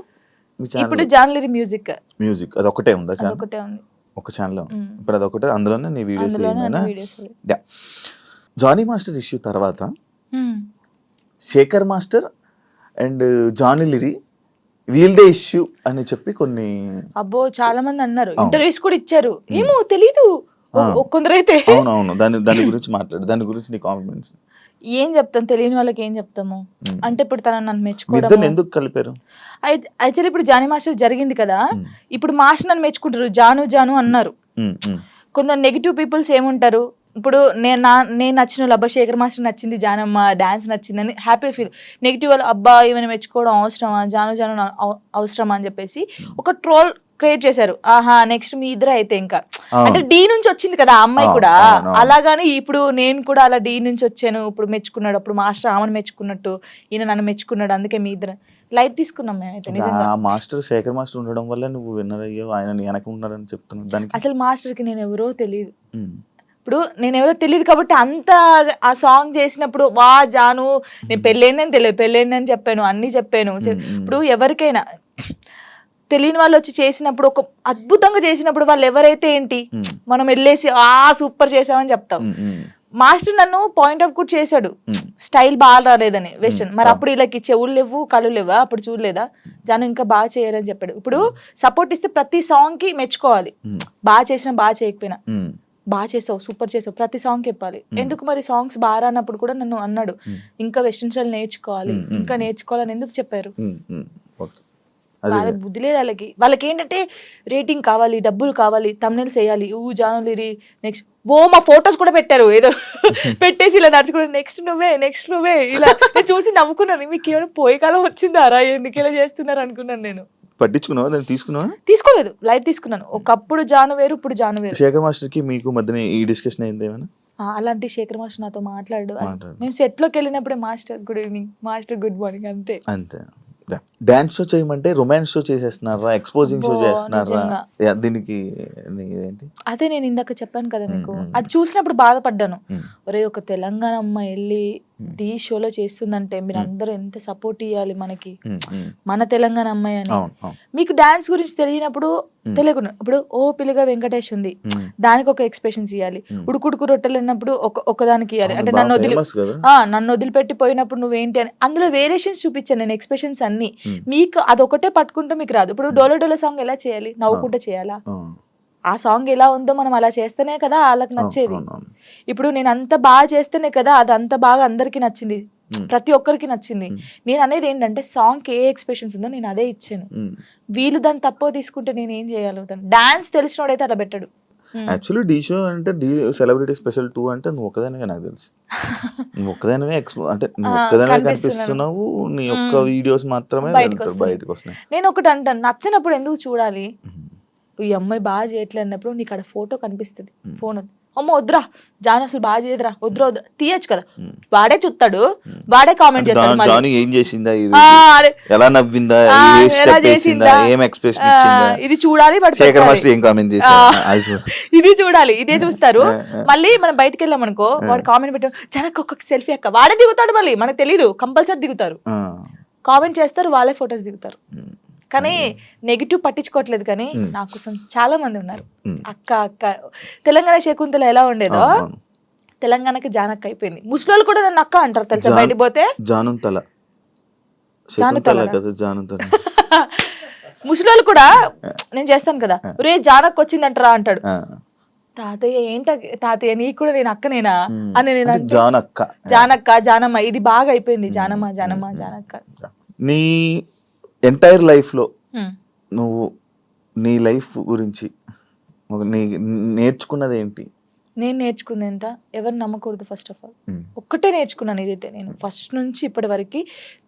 ఇప్పుడు జాన్లరీ మ్యూజిక్ మ్యూజిక్ అది ఒకటే ఉందా ఛానల్? ఒకటే ఉంది. ఒక ఛానల్ ఉమ్. ఇప్పుడు అదొకటే, అందులోనే నీ వీడియోస్ అందులోనే ఏమైనా? అన్ని videos ఉన్నాయి. జానీ మాస్టర్ ఇష్యూ తర్వాత um. Shekhar master and Jani లిరి వీల్దే ఇష్యూ అని చెప్పి కొన్ని అబ్బో చాలా మంది అన్నారు, అవును. ఇంటర్వ్యూస్ కూడా ఇచ్చారు. ఏమో తెలీదు కొందరైతే. అవునవును, దాని గురించి మాట్లాడు, దాని గురించి నీ కాన్ఫిడెన్స్. ఏం చెప్తాం, తెలియని వాళ్ళకి ఏం చెప్తాము. అంటే ఇప్పుడు తనని నన్ను ఇద్దరు మెచ్చుకోవడం, ఎందుకు కలిపారు? అయితే ఇప్పుడు జానీ మాస్టర్ జరిగింది కదా, ఇప్పుడు మాస్టర్ నన్ను మెచ్చుకుంటారు, జాను జాను అన్నారు. కొందరు నెగిటివ్ పీపుల్స్ ఏముంటారు, ఇప్పుడు నేను నచ్చిన వాళ్ళు, అబ్బా శేఖర్ మాస్టర్ నచ్చింది, జానమ్మ డాన్స్ నచ్చిందని హ్యాపీ ఫీల్. నెగిటివ్ వాళ్ళు, అబ్బా ఈమెను మెచ్చుకోవడం అవసరమా, జాను జాను అవసరమా అని చెప్పేసి ఒక ట్రోల్ క్రియేట్ చేశారు. ఆహా నెక్స్ట్ మీ ఇద్దరు అయితే ఇంకా, అంటే డి నుంచి వచ్చింది కదా ఆ అమ్మాయి కూడా, అలాగాని ఇప్పుడు నేను కూడా అలా డి నుంచి వచ్చాను, ఇప్పుడు మెచ్చుకున్నాడు, అప్పుడు మాస్టర్ ఆమెను మెచ్చుకున్నట్టు ఈయన నన్ను మెచ్చుకున్నాడు, అందుకే మీ ఇద్దరు లైట్ తీసుకున్నాం మేమైతే. నిజంగా మాస్టర్ శేఖర్ మాస్టర్ ఉండడం వల్ల నువ్వు విన్నర్ అయ్యో, ఆయన నీ వెనక ఉన్నాడని చెప్తున్నావు. దానికి అసలు మాస్టర్ కి నేను ఎవరో తెలియదు. ఇప్పుడు నేను ఎవరో తెలియదు కాబట్టి అంత ఆ సాంగ్ చేసినప్పుడు వా జాను నేను పెళ్ళైందని తెలియదు, పెళ్ళైందని చెప్పాను, అన్ని చెప్పాను. ఇప్పుడు ఎవరికైనా తెలియని వాళ్ళు వచ్చి చేసినప్పుడు, ఒక అద్భుతంగా చేసినప్పుడు వాళ్ళు ఎవరైతే ఏంటి, మనం వెళ్ళేసి సూపర్ చేసామని చెప్తాం. మాస్టర్ నన్ను పాయింట్ అవుట్ కూడా చేశాడు, స్టైల్ బాగా రాలేదని వెస్టర్న్. మరి అప్పుడు వీళ్ళకి చెవులు లేవు కళ్ళు లేవా, అప్పుడు చూడలేదా జాను ఇంకా బాగా చేయాలని చెప్పాడు. ఇప్పుడు సపోర్ట్ ఇస్తే ప్రతి సాంగ్ కి మెచ్చుకోవాలి, బాగా చేసినా బాగా చేయకపోయినా, బాగా చేసావు సూపర్ చేసావు ప్రతి సాంగ్ చెప్పాలి. ఎందుకు మరి సాంగ్స్ బాగా రానప్పుడు కూడా నన్ను అన్నాడు, ఇంకా వెస్టర్న్ స్టైల్ నేర్చుకోవాలి, ఇంకా నేర్చుకోవాలని ఎందుకు చెప్పారు. వాళ్ళ బుద్ధి లేదు వాళ్ళకి ఏంటంటే రేటింగ్ కావాలి, డబ్బులు కావాలి, తమ్నెల్స్ వేయాలి, జానులిరి నెక్స్ట్ మా ఫొటోస్ కూడా పెట్టారు, ఏదో పెట్టేసి ఇలా నడుచుకుంటారు, నెక్స్ట్ నువ్వే ఇలా. నేను చూసి నవ్వుకున్నాను, మీకు ఏమైనా పోయే కాలం వచ్చిందారా, ఎందుకు ఇలా చేస్తున్నారు అనుకున్నాను. నేను పట్టించుకున్నావా దాన్ని? తీసుకోలేదు, లైట్ తీసుకున్నాను. ఒకప్పుడు జాను వేరు, ఇప్పుడు జాను వేరు. శేఖర్ మాస్టర్ కి మీకు మధ్యన ఈ డిస్కషన్ అయింది ఏమైనా? అలాంటి శేఖర్ మాస్టర్ నాతో మాట్లాడు, మేము సెట్ లోకి వెళ్ళినప్పుడే master good evening, master good morning, అంతే. డాన్స్ షో చేయమంటే రొమాన్స్ షో చేసేస్తున్నారా, ఎక్స్పోజింగ్ షో చేస్తున్నారా? దీనికి ఏంటి? అదే నేను ఇందాక చెప్పాను కదా మీకు, అది చూసినప్పుడు బాధపడ్డాను. ఒరే ఒక తెలంగాణ అమ్మాయి వెళ్ళి డి షోలో చేస్తుందంటే మీరు అందరూ ఎంత సపోర్ట్ ఇవ్వాలి మనకి, మన తెలంగాణ అమ్మాయి అని. మీకు డాన్స్ గురించి తెలియనప్పుడు తెలియకుండా, ఇప్పుడు పిల్లగా వెంకటేష్ ఉంది, దానికి ఒక ఎక్స్ప్రెషన్స్ ఇవ్వాలి. ఉడుకుడుకు రొట్టెలు అన్నప్పుడు ఒకదానికి ఇవ్వాలి. అంటే నన్ను వదిలిపెట్టి పోయినప్పుడు నువ్వేంటి అని అందులో వేరియేషన్స్ చూపించాను నేను, ఎక్స్ప్రెషన్స్ అన్ని. మీకు అదొకటే పట్టుకుంటే మీకు రాదు. ఇప్పుడు డోలో డోలో సాంగ్ ఎలా చేయాలి, నవ్వుకుంటే చేయాలా, ఆ సాంగ్ ఎలా ఉందో మనం అలా చేస్తేనే కదా వాళ్ళకి నచ్చేది. ఇప్పుడు నేను అంత బాగా చేస్తేనే కదా అది అంత బాగా అందరికి నచ్చింది. ప్రతి ఒక్కరికి నచ్చింది. నేను అనేది ఏంటంటే సాంగ్ ఏ ఎక్స్ప్రెషన్స్ ఉందో నేను అదే ఇచ్చాను. వీళ్ళు దాన్ని తక్కువ తీసుకుంటే నేను ఏం చేయగలుగుతాను? డాన్స్ తెలిసినోడైతే అలా పెట్టాడు. యాక్చువల్లీ డీ షో అంటే డీ సెలబ్రిటీ స్పెషల్ 2 అంటే నువ్వు ఒక్కదానివే నాకు తెలుసు. నువ్వు ఒక్కదానివే అంటే నువ్వు ఒక్కదానివే కనిపిస్తున్నావు. నీ యొక్క వీడియోస్ మాత్రమే బయటకు వస్తున్నాయి. నేను ఒకటి అంటాను, నచ్చినప్పుడు ఎందుకు చూడాలి? ఈ అమ్మాయి బాగా చేయట్లేదు అన్నప్పుడు నీకు అక్కడ ఫోటో కనిపిస్తుంది, ఫోన్ అమ్మ వద్దురా జాను అసలు బాగా చేయదురా, వద్దురా వద్దురా తీయచ్చు కదా. వాడే చూస్తాడు, వాడే కామెంట్ చేస్తాడు. జాను ఏం చేసిందా, ఎలా నవ్విందా, ఎలా చేసిందా, ఏం ఎక్స్ప్రెషన్ ఇచ్చిందా, ఇది చూడాలి. శేఖర్ మాస్టర్ ఏం కామెంట్ చేశారు, ఇది చూడాలి, ఇదే చూస్తారు. మళ్ళీ మనం బయటకు వెళ్ళాం అనుకో, వాడు కామెంట్ పెట్టాడు జనకు ఒక్కొక్క సెల్ఫీ అక్క, వాడే దిగుతాడు. మళ్ళీ మనకు తెలీదు, కంపల్సరీ దిగుతారు, కామెంట్ చేస్తారు, వాళ్ళే ఫొటోస్ దిగుతారు. కానీ నెగిటివ్ పట్టించుకోవట్లేదు. కానీ నా కోసం చాలా మంది ఉన్నారు. అక్క అక్క తెలంగాణ శకుంతల ఎలా ఉండేదో తెలంగాణకి జానక్క అయిపోయింది. ముసలోళ్ళు కూడా నన్ను అక్క అంటారు తెలుసా, బయటకు పోతే ముసలోళ్ళు కూడా నేను చేస్తాను కదా, రే జానక్క వచ్చిందంటారా అంటాడు. తాతయ్య ఏంట తాతయ్య నీకు కూడా నేను అక్కనేనా అని నేను జానక్క జానమ్మ ఇది బాగా అయిపోయింది. జానమ్మ జానమ్మ జానక్క. నీ ఎంటైర్ లైఫ్లో నువ్వు నీ లైఫ్ గురించి నేర్చుకున్నది ఏంటి? నేను నేర్చుకుంది ఎంత, ఎవరు నమ్మకూడదు. ఫస్ట్ ఆఫ్ ఆల్ ఒక్కటే నేర్చుకున్నాను, ఇదైతే నేను ఫస్ట్ నుంచి ఇప్పటి వరకు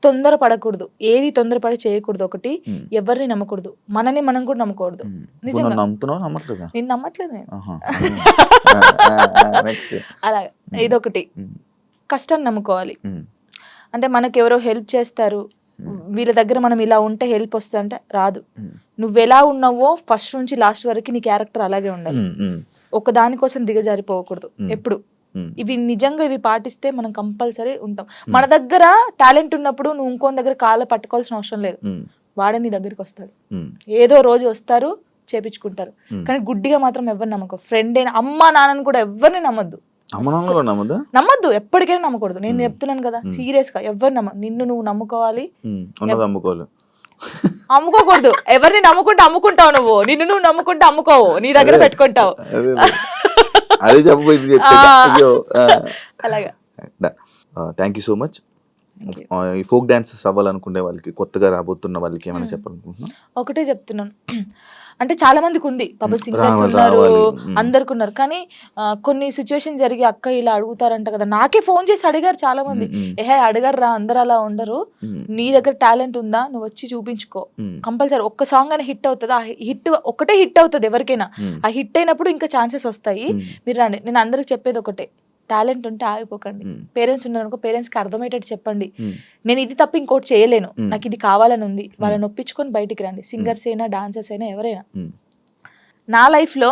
తొందర పడకూడదు, ఏది తొందరపడి చేయకూడదు. ఒకటి ఎవరిని నమ్మకూడదు, మనని మనం కూడా నమ్మకూడదు. నిజంగా నేను నమ్మట్లేదు నేను. అలా ఇదొకటి. కష్టాన్ని నమ్ముకోవాలి. అంటే మనకి ఎవరో హెల్ప్ చేస్తారు, వీళ్ళ దగ్గర మనం ఇలా ఉంటే హెల్ప్ వస్తుంది అంటే రాదు. నువ్వు ఎలా ఉన్నావో ఫస్ట్ నుంచి లాస్ట్ వరకు నీ క్యారెక్టర్ అలాగే ఉండాలి. ఒక దానికోసం దిగజారిపోకూడదు ఎప్పుడు. ఇవి నిజంగా ఇవి పాటిస్తే మనం కంపల్సరీ ఉంటాం. మన దగ్గర టాలెంట్ ఉన్నప్పుడు నువ్వు ఇంకోని దగ్గర కాళ్ళ పట్టుకోవాల్సిన అవసరం లేదు, వాడే నీ దగ్గరికి వస్తాడు. ఏదో రోజు వస్తారు, చేపించుకుంటారు. కానీ గుడ్డిగా మాత్రం ఎవరిని నమ్మకం. ఫ్రెండ్ అయినా అమ్మ నాన్నని కూడా ఎవరిని నమ్మద్దు, నమ్మద్దు, ఎప్పటికైనా నమ్మకూడదు. నేను చెప్తున్నాను కదా సీరియస్ గా, ఎవరు నిన్ను నువ్వు నమ్ముకోవాలి, అమ్ముకోకూడదు. ఎవరిని నమ్ముకుంటే అమ్ముకుంటావు నువ్వు, నిన్ను నువ్వు నమ్ముకుంటే అమ్ముకోవు, నీ దగ్గర పెట్టుకుంటావు. అలాగా. Thank you so much. ఈ ఫోక్ డాన్సెస్ అవ్వాలనుకునే వాళ్ళకి, కొత్తగా రాబోతున్న వాళ్ళకి ఏమైనా చెప్పాలనుకుంటున్నా? ఒకటే చెప్తున్నాను, అంటే చాలా మందికి ఉంది, పబుల్ సింగర్స్ ఉన్నారు, అందరికి ఉన్నారు. కానీ కొన్ని సిచ్యువేషన్ జరిగి అక్క ఇలా అడుగుతారంట కదా, నాకే ఫోన్ చేసి అడిగారు చాలా మంది. ఏహే అడగారు రా, అందరు అలా ఉండరు, నీ దగ్గర టాలెంట్ ఉందా నువ్వు వచ్చి చూపించుకో, కంపల్సరీ ఒక్క సాంగ్ అని హిట్ అవుతుంది. ఆ హిట్ ఒకటే హిట్ అవుతుంది ఎవరికైనా, ఆ హిట్ అయినప్పుడు ఇంకా ఛాన్సెస్ వస్తాయి, మీరు రండి. నేను అందరికి చెప్పేది ఒకటే, టాలెంట్ ఉంటే ఆగిపోకండి. పేరెంట్స్ ఉన్నారనుకో, పేరెంట్స్ కి అర్థమయ్యేటట్టు చెప్పండి, నేను ఇది తప్ప ఇంకోటి చేయలేను, నాకు ఇది కావాలని ఉంది, వాళ్ళని ఒప్పించుకొని బయటికి రండి. సింగర్స్ అయినా డాన్సర్స్ అయినా ఎవరైనా. నా లైఫ్ లో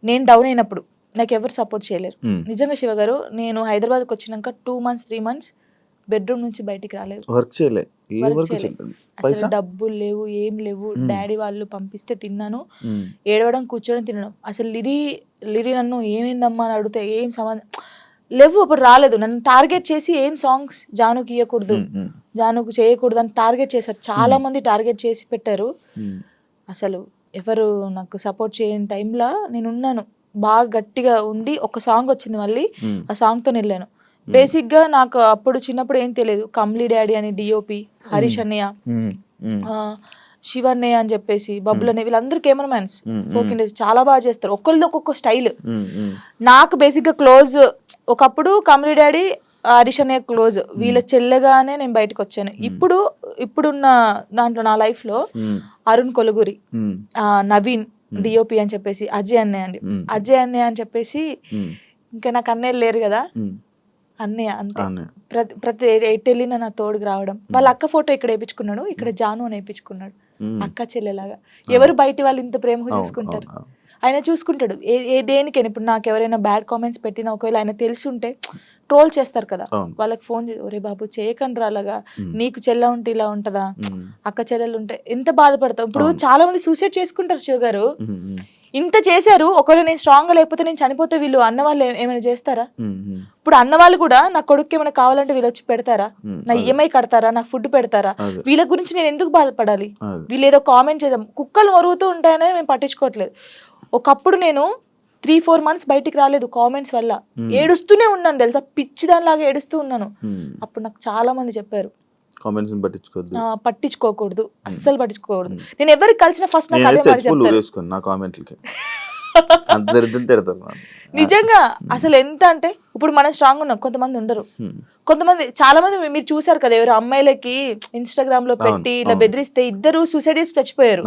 నేను డౌన్ అయినప్పుడు నాకు ఎవరు సపోర్ట్ చేయలేరు. నిజంగా శివ గారు, నేను హైదరాబాద్కి వచ్చినాక 2 months 3 months బెడ్రూమ్ నుంచి బయటికి రాలేదు, అసలు డబ్బులు లేవు, ఏం లేవు. డాడీ వాళ్ళు పంపిస్తే తిన్నాను, ఏడవడం కూర్చోడం తినడం. అసలు లిరి నన్ను ఏమైందమ్మా అని అడిగితే ఏం సంబంధం లేవు, అప్పుడు రాలేదు. నన్ను టార్గెట్ చేసి ఏం సాంగ్స్ జానుకి ఇవ్వకూడదు, జానుకు చేయకూడదు అని టార్గెట్ చేశారు. చాలా మంది టార్గెట్ చేసి పెట్టారు. అసలు ఎవరు నాకు సపోర్ట్ చేయని టైంలో నేను ఉన్నాను, బాగా గట్టిగా ఉండి ఒక సాంగ్ వచ్చింది, మళ్ళీ ఆ సాంగ్తో వెళ్ళాను. బేసిక్ గా నాకు అప్పుడు చిన్నప్పుడు ఏం తెలియదు, కమ్లీ డాడీ అని డిఓపి, హరీష్ అన్నయ్య, శివన్నయ్య అని చెప్పేసి, బబ్బుల్ అనే వీళ్ళందరూ కెమెరామెన్స్, ఫోక్ ఇండస్ట్రీ చాలా బాగా చేస్తారు, ఒక్కరిది ఒక్కొక్క స్టైల్. నాకు బేసిక్ గా క్లోజ్ ఒకప్పుడు కమ్లీ డాడీ, హరీష్ అన్నయ్య క్లోజ్, వీళ్ళ చెల్లెగానే నేను బయటకు వచ్చాను. ఇప్పుడున్న దాంట్లో నా లైఫ్ లో అరుణ్ కొలుగురి, నవీన్ డిఓపి అని చెప్పేసి, అజయ్ అన్నయ్య అని చెప్పేసి, ఇంకా నాకు అన్నయ్య లేరు కదా, అన్నయ్య అంతే. ప్రతి ఎయిట్ వెళ్ళిన నా తోడుకు రావడం. వాళ్ళ అక్క ఫోటో ఇక్కడ వేయించుకున్నాడు, ఇక్కడ జాను అని వేయించుకున్నాడు, అక్క చెల్లెలాగా. ఎవరు బయట వాళ్ళు ఇంత ప్రేమగా చూసుకుంటారు, ఆయన చూసుకుంటాడు. దేనికైనా ఇప్పుడు నాకు ఎవరైనా బ్యాడ్ కామెంట్స్ పెట్టినా, ఒకవేళ ఆయన తెలిసి ఉంటే ట్రోల్ చేస్తారు కదా, వాళ్ళకి ఫోన్ చేసి ఒరే బాబు చేయకండి అలాగా, నీకు చెల్ల ఉంటే ఇలా ఉంటదా, అక్క చెల్లెలు ఉంటే ఎంత బాధపడతావు. ఇప్పుడు చాలా మంది సూసైడ్ చేసుకుంటారు శివ గారు, ఇంత చేశారు. ఒకవేళ నేను స్ట్రాంగ్ గా లేకపోతే నేను చనిపోతే వీళ్ళు అన్న వాళ్ళు ఏమైనా చేస్తారా? ఇప్పుడు అన్న వాళ్ళు కూడా నా కొడుకు ఏమైనా కావాలంటే వీళ్ళు వచ్చి పెడతారా, నా ఈఎంఐ కడతారా, నాకు ఫుడ్ పెడతారా? వీళ్ళ గురించి నేను ఎందుకు బాధపడాలి? వీళ్ళు ఏదో కామెంట్ చేద్దాం, కుక్కలు మరుగుతూ ఉంటాయనే మేము పట్టించుకోవట్లేదు. ఒకప్పుడు నేను 3-4 months బయటికి రాలేదు కామెంట్స్ వల్ల. ఏడుస్తూనే ఉన్నాను తెలుసా, పిచ్చిదానిలాగా ఏడుస్తూ ఉన్నాను. అప్పుడు నాకు చాలా మంది చెప్పారు కామెంట్స్ పట్టించుకోకూడదు, అస్సలు పట్టించుకోకూడదు. నేను ఎవరికి కలిసిన ఫస్ట్ నాకు అదే మాట చెప్తారు. నా కామెంట్లకి అందరిద్దరు తిడతారు నిజంగా. అసలు ఎంత అంటే ఇప్పుడు మనం స్ట్రాంగ్ ఉన్నాం, కొంతమంది ఉండరు. కొంతమంది చాలా మంది మీరు చూసారు కదా, ఎవరు అమ్మాయిలకి ఇన్స్టాగ్రామ్ లో పెట్టి ఇలా బెదిరిస్తే ఇద్దరు సూసైడ్ చేసి చచ్చిపోయారు.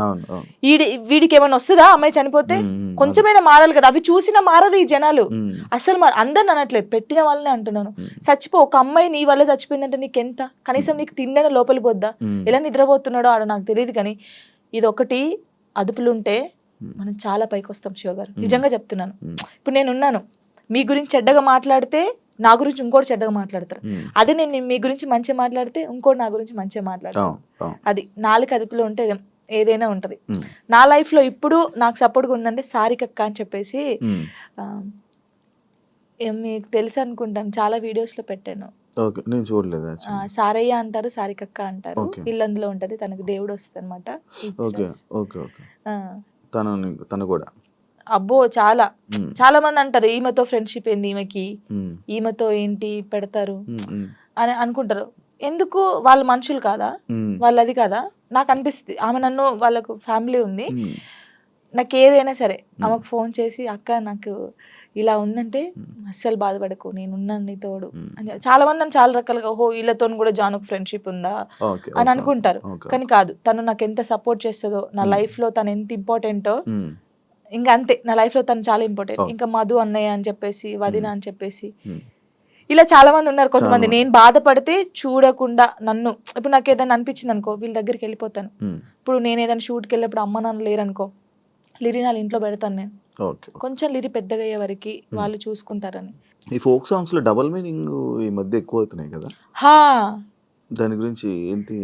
వీడికి ఏమైనా వస్తుందా అమ్మాయి చనిపోతే? కొంచెమైనా మారాలి కదా. అవి చూసినా మారరు ఈ జనాలు అసలు. అందరిని అనట్లేదు, పెట్టిన వాళ్ళనే అంటున్నాను. చచ్చిపో, ఒక అమ్మాయి నీ వల్ల చచ్చిపోయిందంటే నీకెంత, కనీసం నీకు తిండైనా లోపలి పోద్దా? ఎలా నిద్రపోతున్నాడో ఆడ నాకు తెలియదు. కానీ ఇది ఒకటి అదుపులుంటే మనం చాలా పైకి వస్తాం శివ గారు, నిజంగా చెప్తున్నాను. ఇప్పుడు నేను ఉన్నాను, మీ గురించి చెడ్డగా మాట్లాడితే నా గురించి ఇంకోటి చెడ్డగా మాట్లాడతారు. అదే నేను మీ గురించి మంచిగా మాట్లాడితే ఇంకోటి నా గురించి మంచిగా మాట్లాడతాను. అది నాలుగు అదుపులో ఉంటే ఏదైనా ఉంటది. నా లైఫ్ లో ఇప్పుడు నాకు సపోర్ట్గా ఉందంటే సారికక్క అని చెప్పేసి, మీకు తెలుసు అనుకుంటాను, చాలా వీడియోస్ లో పెట్టాను. సారయ్య అంటారు, సారికక్క అంటారు. ఇల్లు అందులో ఉంటది, తనకు దేవుడు వస్తుంది అనమాట. తను కూడా అబ్బో చాలా చాలా మంది అంటారు ఈమెతో ఫ్రెండ్షిప్ ఏంది, ఈమెతో ఏంటి పెడతారు అని అనుకుంటారు. ఎందుకు? వాళ్ళ మనుషులు కాదా, వాళ్ళది కాదా? నాకు అనిపిస్తుంది. ఆమె నన్ను, వాళ్ళకు ఫ్యామిలీ ఉంది, నాకు ఏదైనా సరే ఆమెకు ఫోన్ చేసి అక్క నాకు ఇలా ఉందంటే అస్సలు బాధపడకు, నేనున్నాను నీ తోడు అని. చాలా మంది నన్ను చాలా రకాలుగా ఓహో వీళ్ళతో కూడా జానుకు ఫ్రెండ్షిప్ ఉందా అని అనుకుంటారు. కానీ కాదు, తను నాకు ఎంత సపోర్ట్ చేస్తుందో, నా లైఫ్ లో తను ఎంత ఇంపార్టెంటో, ఇంకా అంతే. నా లైఫ్ లో తను చాలా ఇంపార్టెంట్. ఇంకా మధు అన్నయ్య అని చెప్పేసి, వదిన అని చెప్పేసి, ఇలా చాలా మంది ఉన్నారు. కొంతమంది నేను బాధపడితే చూడకుండా నన్ను, ఇప్పుడు నాకు ఏదైనా అనిపించింది అనుకో, వీళ్ళ దగ్గరికి వెళ్ళిపోతాను. ఇప్పుడు నేను ఏదైనా షూట్కి వెళ్ళినప్పుడు అమ్మ నాన్న లేరనుకో, లిరి నా ఇంట్లో పెడతాను నేను. కొంచెం లిరి పెద్దగా అయ్యే వరకు వాళ్ళు చూసుకుంటారని. ఈ ఫోక్ సాంగ్స్ లో డబుల్ మీనింగ్ ఈ మధ్య ఎక్కువ అవుతున్నాయి కదా, దాని గురించి ఏంటి?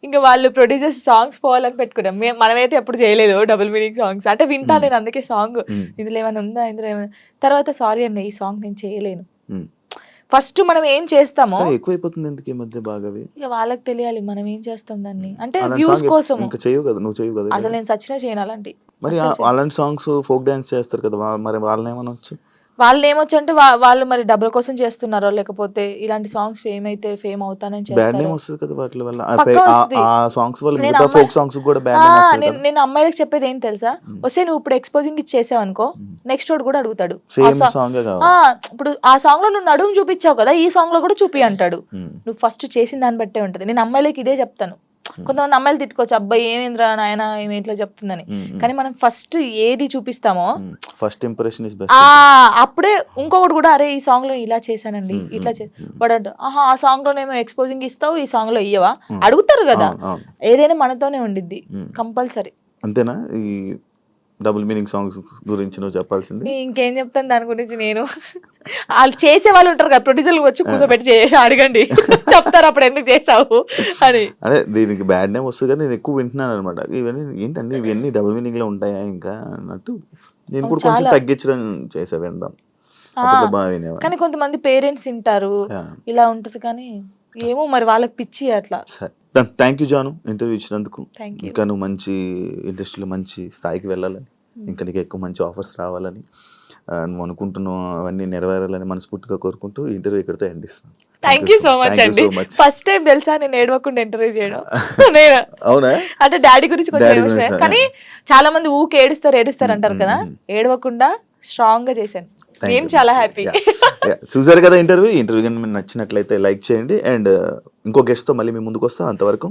ఇంకా వాళ్ళు ప్రొడ్యూసర్స్ సాంగ్స్ పోవాలని పెట్టుకున్నాం, మనమైతే ఎప్పుడు చేయలేదు డబుల్ మీనింగ్ సాంగ్స్. అంటే వింటాను నేను, అందుకే సాంగ్ ఇందులో ఏమైనా ఉందా, ఇందులో ఏమైనా. తర్వాత సారీ అన్న, ఈ సాంగ్ నేను చేయలేను. ఫస్ట్ మనం ఏం చేస్తామో ఎక్కువైపోతుంది ఎందుకు ఈ మధ్య బాగా, ఇక వాళ్ళకి తెలియాలి మనం ఏం చేస్తాం దాన్ని. అంటే వ్యూస్ కోసం. అసలు నేను సచ్చినా చేయను అలాంటి. మరి అలాంటి సాంగ్స్ ఫోక్ డాన్స్ చేస్తారు కదా, మరి వాళ్ళని ఏమనొచ్చు? వాళ్ళు ఏమొచ్చు అంటే వాళ్ళు మరి డబ్బుల కోసం చేస్తున్నారో, లేకపోతే ఇలాంటి సాంగ్స్ ఫేమ్ అయితే ఫేమ్ అవుతానని చేస్తారు. నేను అమ్మాయిలకు చెప్పేది ఏంటి తెలుసా, వస్తే నువ్వు ఇప్పుడు ఎక్స్పోజింగ్ ఇచ్చేసావు అనుకో, నెక్స్ట్ వాడు కూడా అడుగుతాడు. ఇప్పుడు ఆ సాంగ్ లో నువ్వు నడుము చూపించావు కదా, ఈ సాంగ్ లో కూడా చూపి అంటాడు. నువ్వు ఫస్ట్ చేసిన దాన్ని బట్టే ఉంటది. నేను అమ్మాయిలకి ఇదే చెప్తాను. కొంతమంది అమ్మాయిలు తిట్టుకోవచ్చు, అబ్బాయి ఏమేంద్రా నాయన ఏమి ఇట్లా చెప్తుందని. కానీ మనం ఫస్ట్ ఏది చూపిస్తామో, ఫస్ట్ ఇంప్రెషన్ ఇస్ బెస్ట్. అప్పుడే ఇంకొకటి కూడా, అరే ఈ సాంగ్ లో ఇలా చేశానండి, ఇట్లా వాడు ఆహా ఆ సాంగ్ లోనేమో ఎక్స్పోజింగ్ ఇస్తావు, ఈ సాంగ్ లో ఇయ్యవా అడుగుతారు కదా. ఏదైనా మనతోనే ఉండిద్ది కంపల్సరీ. అంతేనా? ఈ డబుల్ మీనింగ్ సాంగ్స్ గురించి నువ్వు చెప్పాల్సింది. ఇంకేం చెప్తాను దాని గురించి, నేను వాళ్ళు చేసే వాళ్ళు ఉంటారు కదా, ప్రొడ్యూసర్లు వచ్చి కూర్చోబెట్టి అడగండి, చెప్తారు అప్పుడు ఎందుకు చేసావు అని. అదే దీనికి బ్యాడ్ నేమ్ వస్తుంది కదా, నేను ఎక్కువ వింటున్నాను అనమాట. ఇవన్నీ ఏంటంటే ఇవన్నీ డబుల్ మీనింగ్ లో ఉంటాయా ఇంకా అన్నట్టు నేను కూడా కొంచెం తగ్గించడం చేసా వినడం. కానీ కొంతమంది పేరెంట్స్ వింటారు, ఇలా ఉంటది. కానీ ఏమో మరి వాళ్ళకి పిచ్చి అట్లా. థ్యాంక్ యూ జాను, ఇంటర్వ్యూ ఇచ్చినందుకు. ఇంకా నువ్వు మంచి ఇండస్ట్రీలో మంచి స్థాయికి వెళ్ళాలని, ఇంకా నీకు ఎక్కువ మంచి ఆఫర్స్ రావాలని, నువ్వు అనుకుంటున్నావు అవన్నీ నెరవేరాలని మనస్ఫూర్తిగా కోరుకుంటూ ఇంటర్వ్యూ ఇక్కడితో ఎండ్ ఇస్తున్నాను. థ్యాంక్ యూ సో మచ్ అండి. ఫస్ట్ టైం తెలుసా నేను ఏడవకుండా ఇంటర్వ్యూ చేయడం. అవునా? అంటే డాడీ గురించి కొంచెం ఎమోషనల్, కానీ చాలా మంది ఊకే ఏడుస్తారు అంటారు కదా, ఏడవకుండా స్ట్రాంగ్ గా చేశాను. నేను చాలా హ్యాపీ. చూసారు కదా ఇంటర్వ్యూ కానీ మీకు నచ్చినట్లయితే లైక్ చేయండి. అండ్ ఇంకో గెస్ట్ తో మళ్ళీ మీ ముందుకు వస్తాం. అంతవరకు